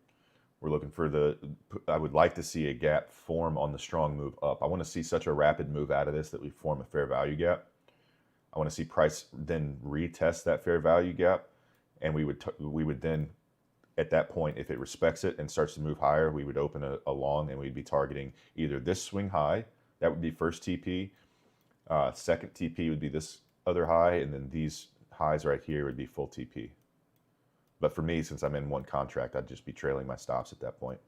We're looking for I would like to see a gap form on the strong move up. I want to see such a rapid move out of this that we form a fair value gap. I want to see price then retest that fair value gap. And we would then, at that point, if it respects it and starts to move higher, we would open a long, and we'd be targeting either this swing high, that would be first TP. Second TP would be this other high, and then these highs right here would be full TP. But for me, since I'm in one contract, I'd just be trailing my stops at that point.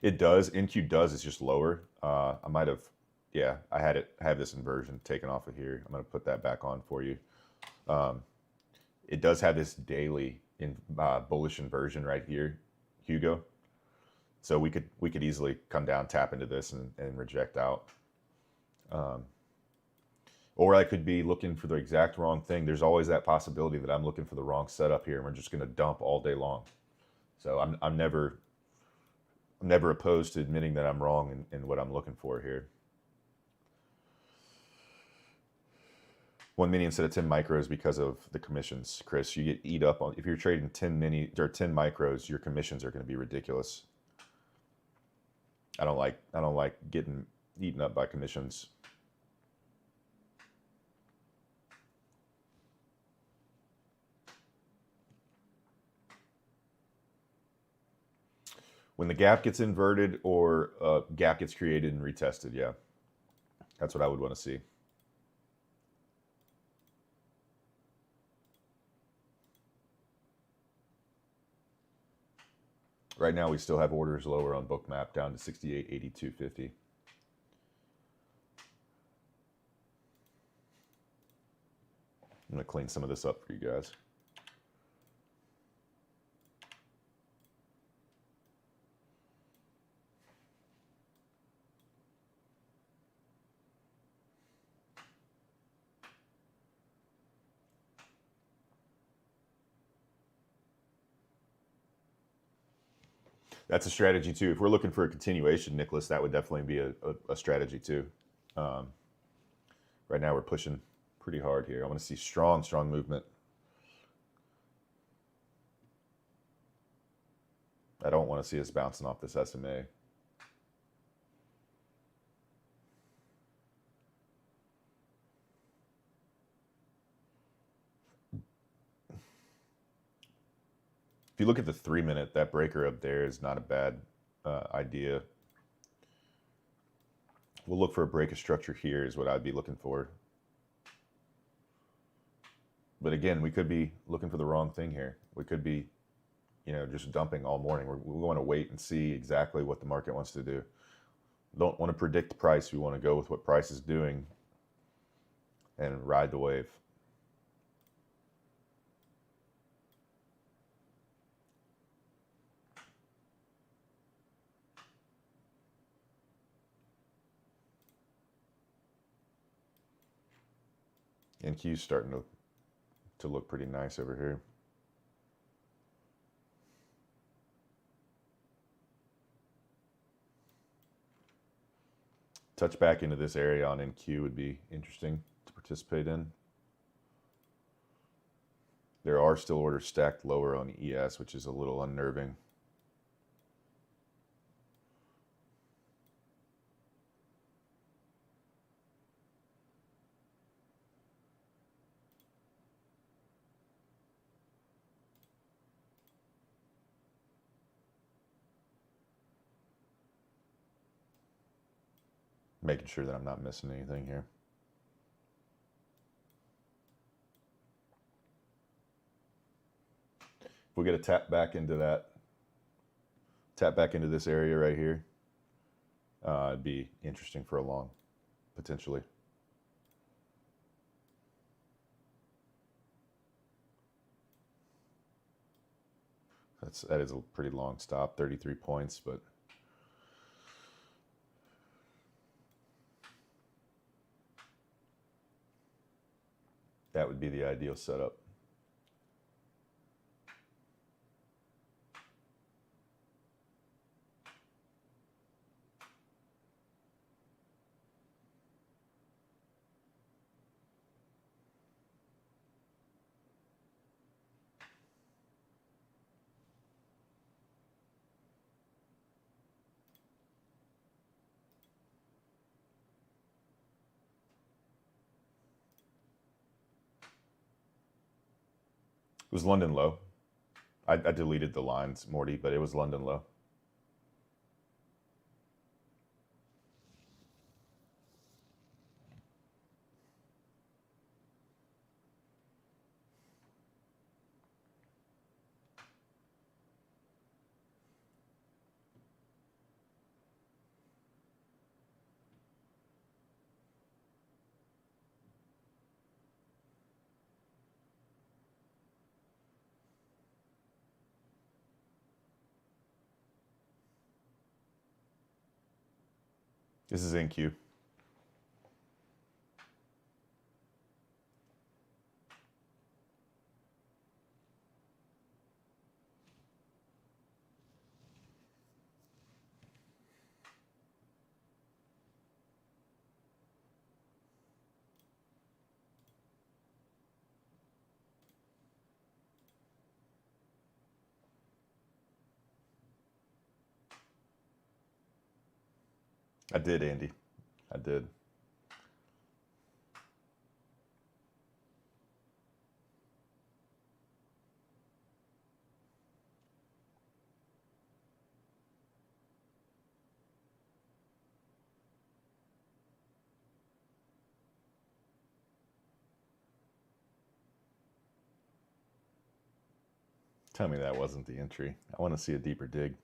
It does. NQ does. It's just lower. I might have, yeah, I have this inversion taken off of here. I'm going to put that back on for you. It does have this daily bullish inversion right here, Hugo. So we could easily come down, tap into this, and reject out. Or I could be looking for the exact wrong thing. There's always that possibility that I'm looking for the wrong setup here, and we're just going to dump all day long. So I'm never opposed to admitting that I'm wrong in what I'm looking for here. 1 mini instead of 10 micros because of the commissions, Chris. You get eat up on if you're trading 10 mini or 10 micros, your commissions are going to be ridiculous. I don't like getting eaten up by commissions. When the gap gets inverted or a gap gets created and retested, yeah. That's what I would want to see. Right now, we still have orders lower on Bookmap down to 68.8250. I'm going to clean some of this up for you guys. That's a strategy too. If we're looking for a continuation, Nicholas, that would definitely be a strategy too. Right now we're pushing pretty hard here. I want to see strong movement. I don't want to see us bouncing off this SMA. If you look at the 3-minute, that breaker up there is not a bad idea. We'll look for a break of structure here is what I'd be looking for. But again, we could be looking for the wrong thing here. We could be, just dumping all morning. We want to wait and see exactly what the market wants to do. Don't want to predict the price. We want to go with what price is doing and ride the wave. NQ's starting to look pretty nice over here. Touch back into this area on NQ would be interesting to participate in. There are still orders stacked lower on ES, which is a little unnerving. Making sure that I'm not missing anything here. If we get a tap back into this area right here, it'd be interesting for a long, potentially. That is a pretty long stop, 33 points, but that would be the ideal setup. It was London low. I deleted the lines, Morty, but it was London low. This is NQ. I did, Andy. I did. Tell me that wasn't the entry. I want to see a deeper dig.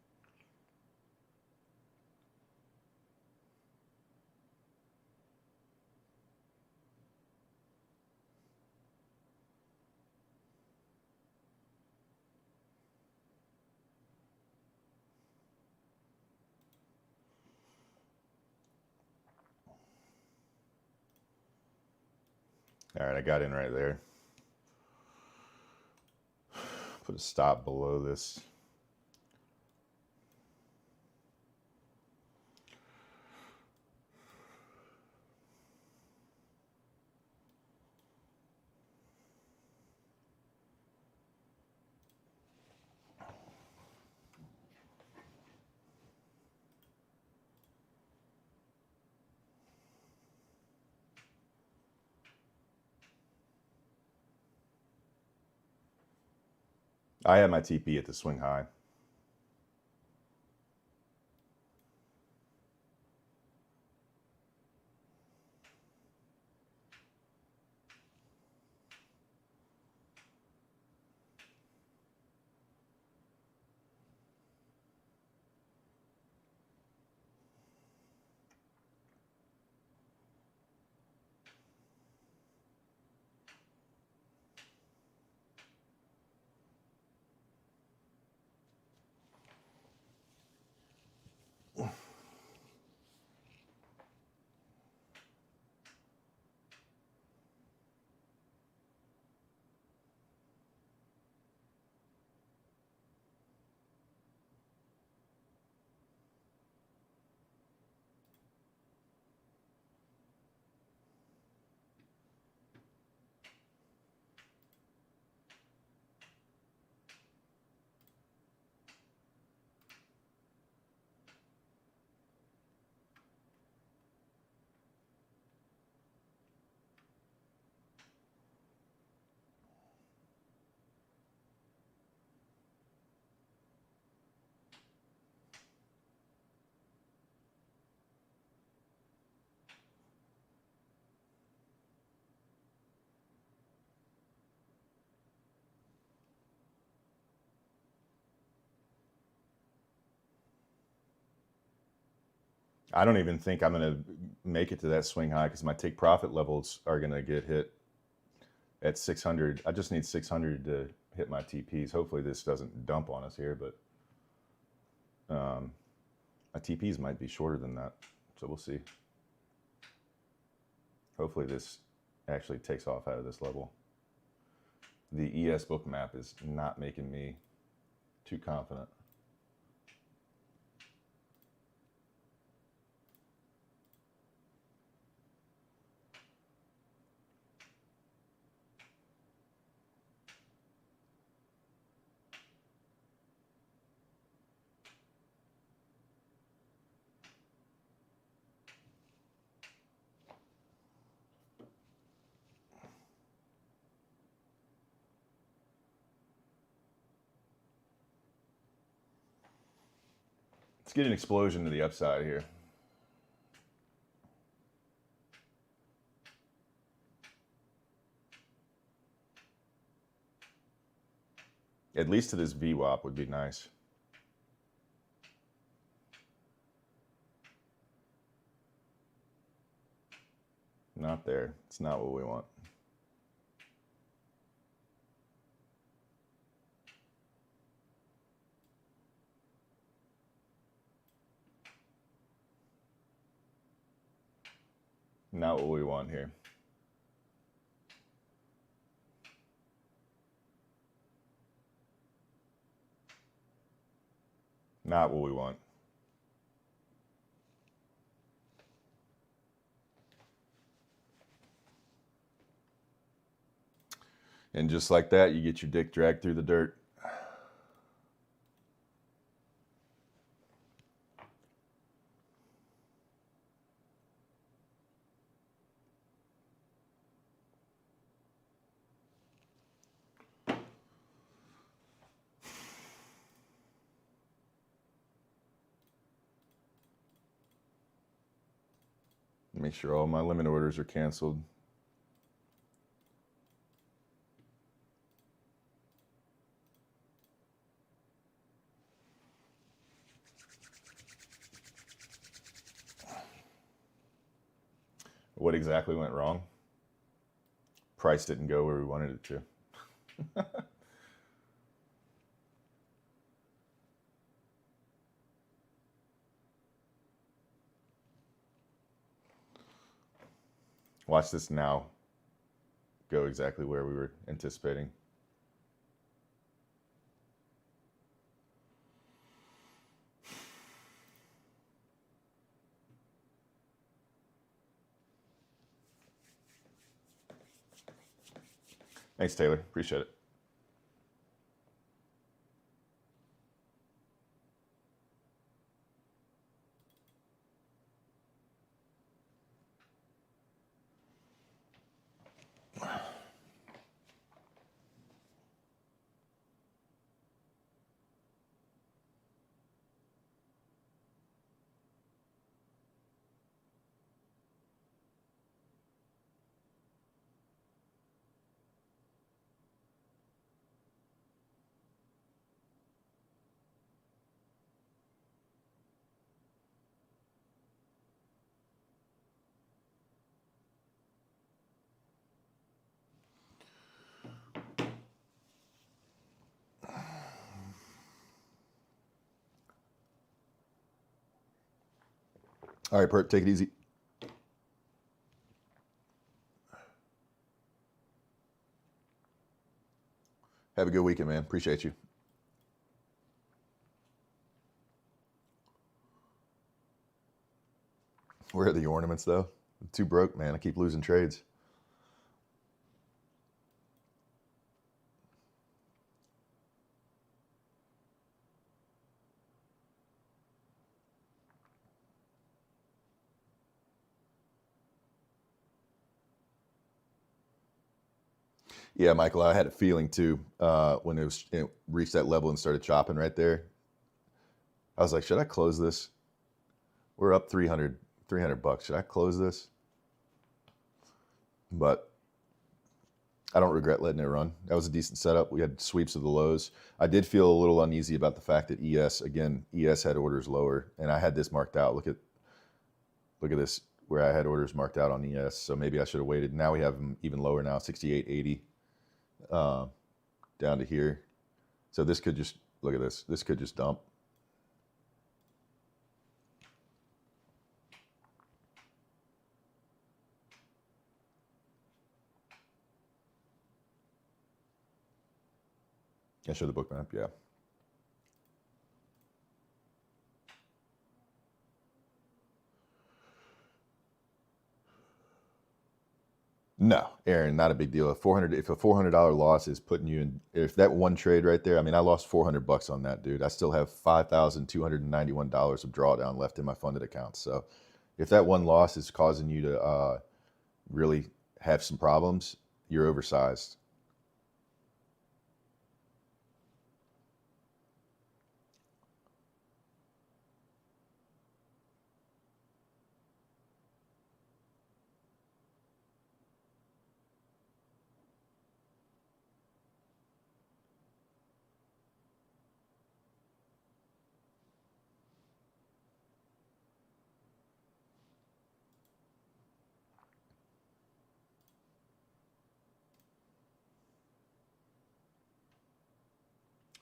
All right, I got in right there. Put a stop below this. I had my TP at the swing high. I don't even think I'm going to make it to that swing high because my take profit levels are going to get hit at 600. I just need 600 to hit my TPs. Hopefully this doesn't dump on us here, but my TPs might be shorter than that. So we'll see. Hopefully this actually takes off out of this level. The ES book map is not making me too confident. Let's get an explosion to the upside here. At least to this VWAP would be nice. Not there. It's not what we want. Not what we want here. Not what we want. And just like that, you get your dick dragged through the dirt. Make sure all my limit orders are canceled. What exactly went wrong? Price didn't go where we wanted it to. Watch this now go exactly where we were anticipating. Thanks, Taylor. Appreciate it. All right, Bert, take it easy. Have a good weekend, man. Appreciate you. Where are the ornaments, though? I'm too broke, man. I keep losing trades. Yeah, Michael, I had a feeling too when it reached that level and started chopping right there. I was like, should I close this? We're up 300 bucks. Should I close this? But I don't regret letting it run. That was a decent setup. We had sweeps of the lows. I did feel a little uneasy about the fact that ES had orders lower, and I had this marked out. Look at this, where I had orders marked out on ES. So maybe I should have waited. Now we have them even lower now, 68.80 down to here. So this could just, look at this. This could just dump. Can I show the book map? Yeah. No, Aaron, not a big deal. If a $400 loss is putting you in, if that one trade right there, I mean, I lost 400 bucks on that, dude. I still have $5,291 of drawdown left in my funded accounts. So if that one loss is causing you to really have some problems, you're oversized.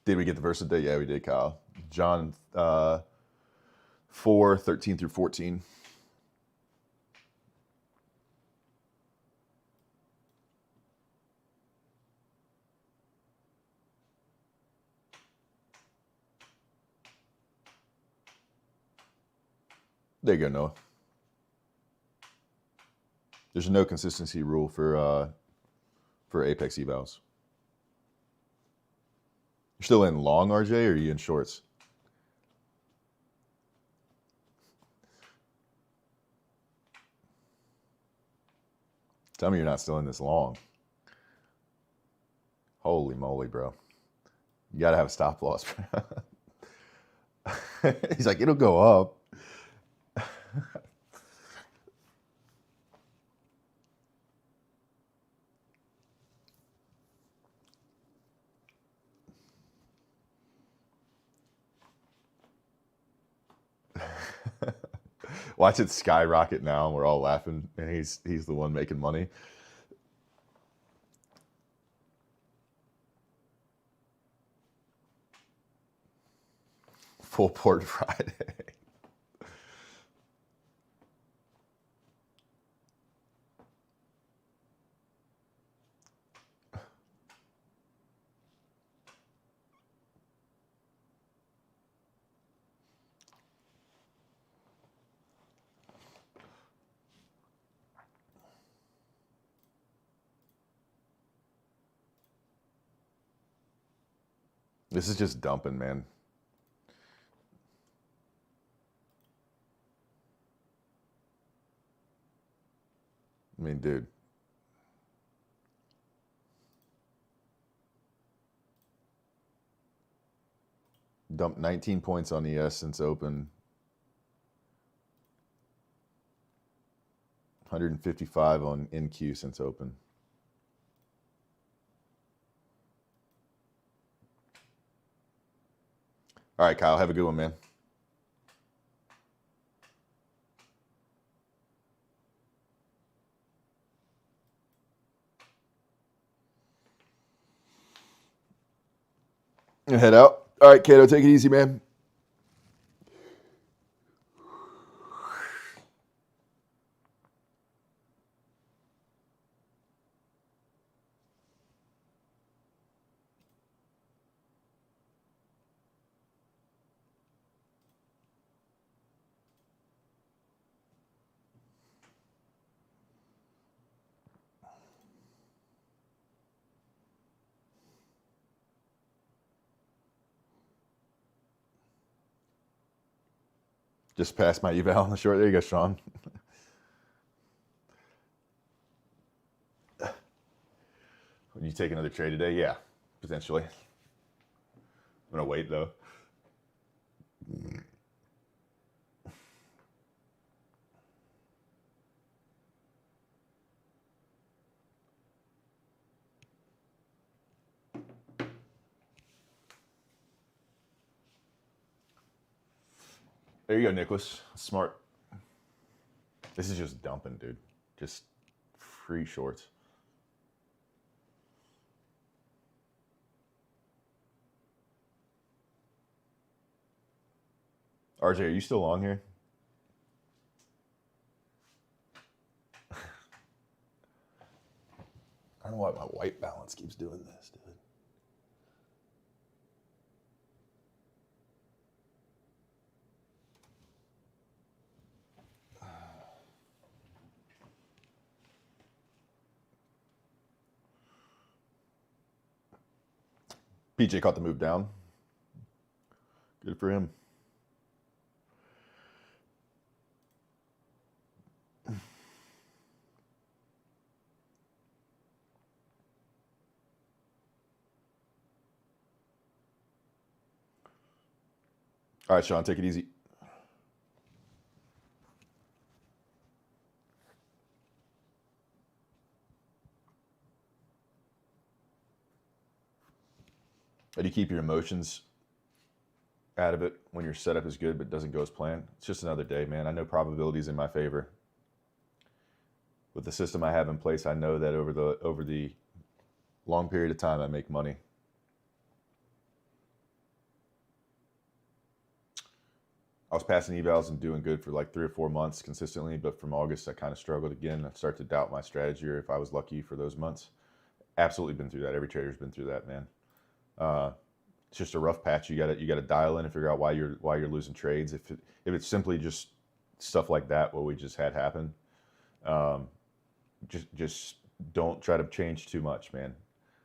Did we get the verse of the day? Yeah, we did, Kyle. John 4:13 through 14. There you go, Noah. There's no consistency rule for Apex evals. You're still in long, RJ, or are you in shorts? Tell me you're not still in this long. Holy moly, bro. You got to have a stop loss. He's like, it'll go up. Watch it skyrocket now, and we're all laughing, and he's the one making money. Full port Friday. This is just dumping, man. I mean, dude. Dumped 19 points on the S since open. 155 on NQ since open. All right, Kyle, have a good one, man. Head out. All right, Kato, take it easy, man. Just passed my eval on the short. There you go, Sean. Would you take another trade today? Yeah, potentially. I'm going to wait, though. There you go, Nicholas. Smart. This is just dumping, dude. Just free shorts. RJ, are you still on here? I don't know why my white balance keeps doing this, dude. PJ caught the move down. Good for him. All right, Sean, take it easy. How do you keep your emotions out of it when your setup is good but doesn't go as planned? It's just another day, man. I know probability's in my favor. With the system I have in place, I know that over the long period of time, I make money. I was passing evals and doing good for like 3 or 4 months consistently, but from August, I kind of struggled again. I started to doubt my strategy or if I was lucky for those months. Absolutely been through that. Every trader's been through that, man. It's just a rough patch. You got to dial in and figure out why you're losing trades. If it's simply just stuff like that, what we just had happen, just don't try to change too much, man.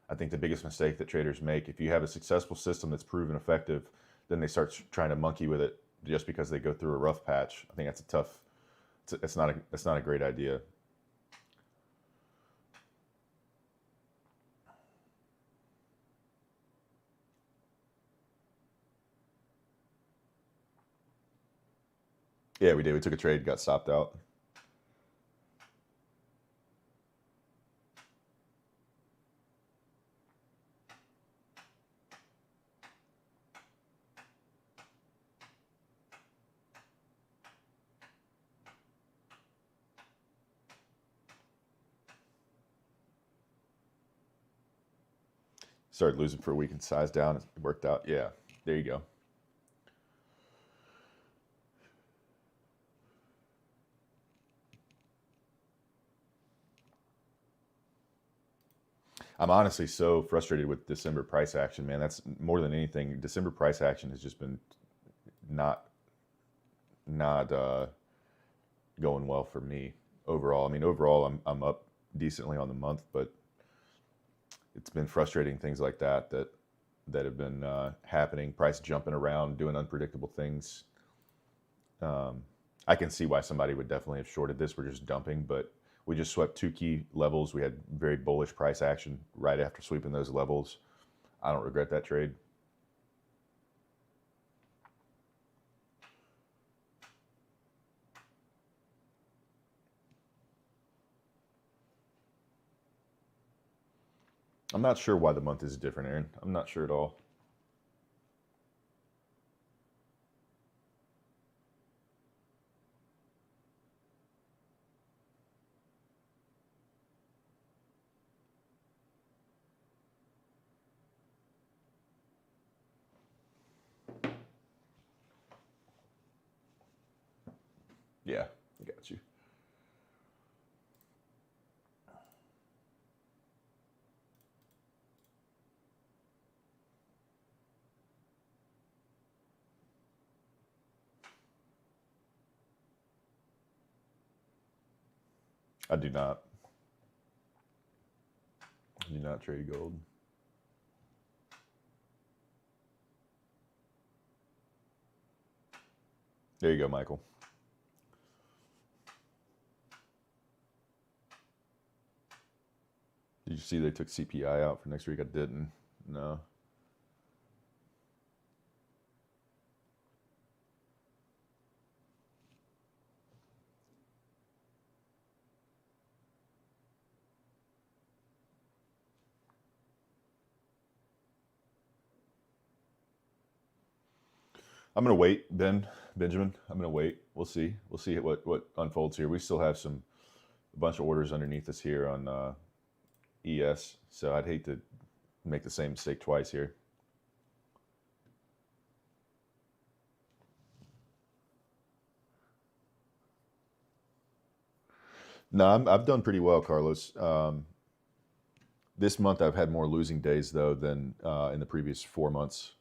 I think the biggest mistake that traders make, if you have a successful system that's proven effective, then they start trying to monkey with it just because they go through a rough patch. I think that's that's not a great idea. Yeah, we did. We took a trade, got stopped out. started losing for a week and sized down. It worked out. Yeah, there you go. I'm honestly so frustrated with December price action, man. That's more than anything. December price action has just been not going well for me overall. I mean, overall, I'm up decently on the month, but it's been frustrating things like that have been happening. Price jumping around, doing unpredictable things. I can see why somebody would definitely have shorted this. We're just dumping, but we just swept 2 key levels. We had very bullish price action right after sweeping those levels. I don't regret that trade. I'm not sure why the month is different, Aaron. I'm not sure at all. Yeah, I got you. I do not. I do not trade gold. There you go, Michael. Did you see they took CPI out for next week? I didn't. No. I'm gonna wait, Benjamin. I'm gonna wait. We'll see. We'll see what unfolds here. We still have a bunch of orders underneath us here on ES, so I'd hate to make the same mistake twice here. No, I've done pretty well, Carlos. This month I've had more losing days though than in the previous 4 months.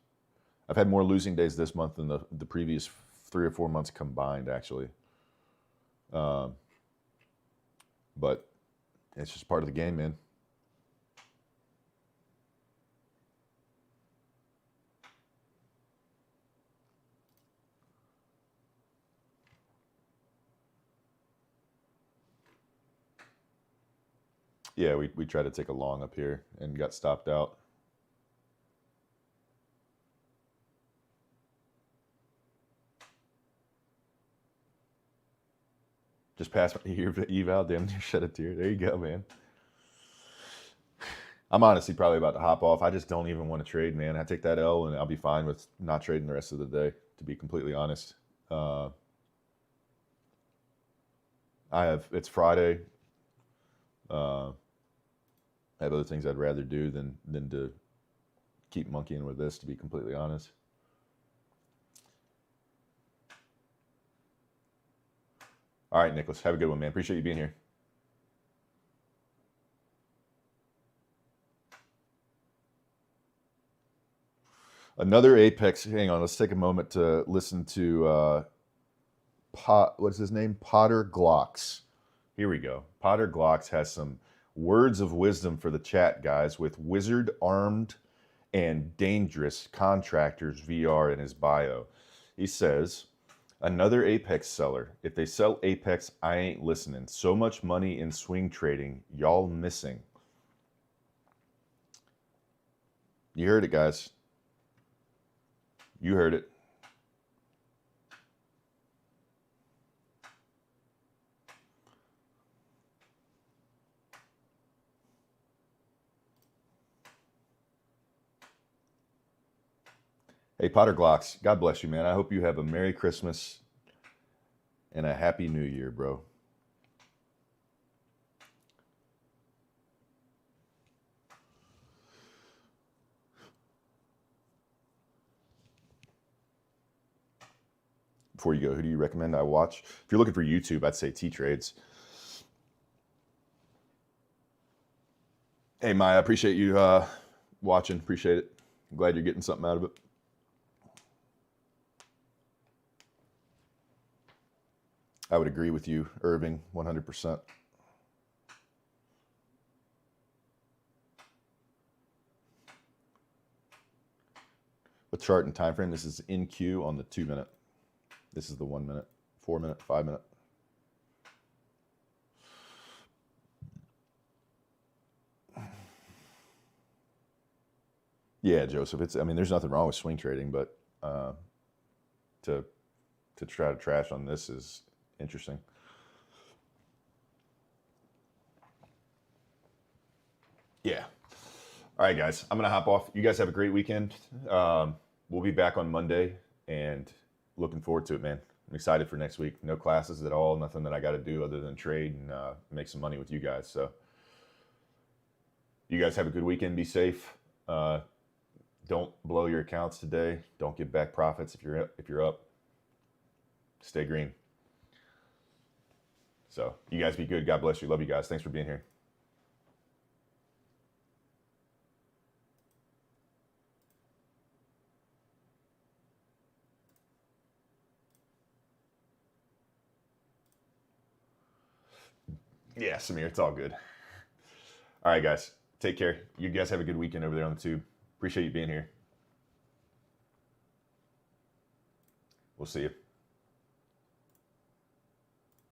I've had more losing days this month than the previous 3 or 4 months combined, actually. But it's just part of the game, man. Yeah, we tried to take a long up here and got stopped out. Just pass your eval, damn near shed a tear. There you go, man. I'm honestly probably about to hop off. I just don't even want to trade, man. I take that L and I'll be fine with not trading the rest of the day, to be completely honest. It's Friday. I have other things I'd rather do than to keep monkeying with this, to be completely honest. All right, Nicholas, have a good one, man. Appreciate you being here. Another Apex. Hang on, let's take a moment to listen to what's his name? Potter Glocks. Here we go. Potter Glocks has some words of wisdom for the chat, guys, with Wizard Armed and Dangerous Contractors VR in his bio. He says, another Apex seller. If they sell Apex, I ain't listening. So much money in swing trading. Y'all missing. You heard it, guys. You heard it. Hey, Potter Glocks, God bless you, man. I hope you have a Merry Christmas and a Happy New Year, bro. before you go, who do you recommend I watch? If you're looking for YouTube, I'd say T-Trades. Hey, Maya, I appreciate you watching. Appreciate it. I'm glad you're getting something out of it. I would agree with you, Irving, 100%. What chart and time frame? This is NQ on the 2 minute. This is the 1 minute, 4 minute, 5 minute. Yeah, Joseph. I mean, there's nothing wrong with swing trading, but to try to trash on this is interesting. Yeah. All right, guys. I'm gonna hop off. You guys have a great weekend. We'll be back on Monday, and looking forward to it, man. I'm excited for next week. No classes at all. Nothing that I got to do other than trade and make some money with you guys. So, you guys have a good weekend. Be safe. Don't blow your accounts today. Don't give back profits if you're up. Stay green. So, you guys be good. God bless you. Love you guys. Thanks for being here. Yeah, Samir, it's all good. All right, guys. Take care. You guys have a good weekend over there on the tube. Appreciate you being here. We'll see you.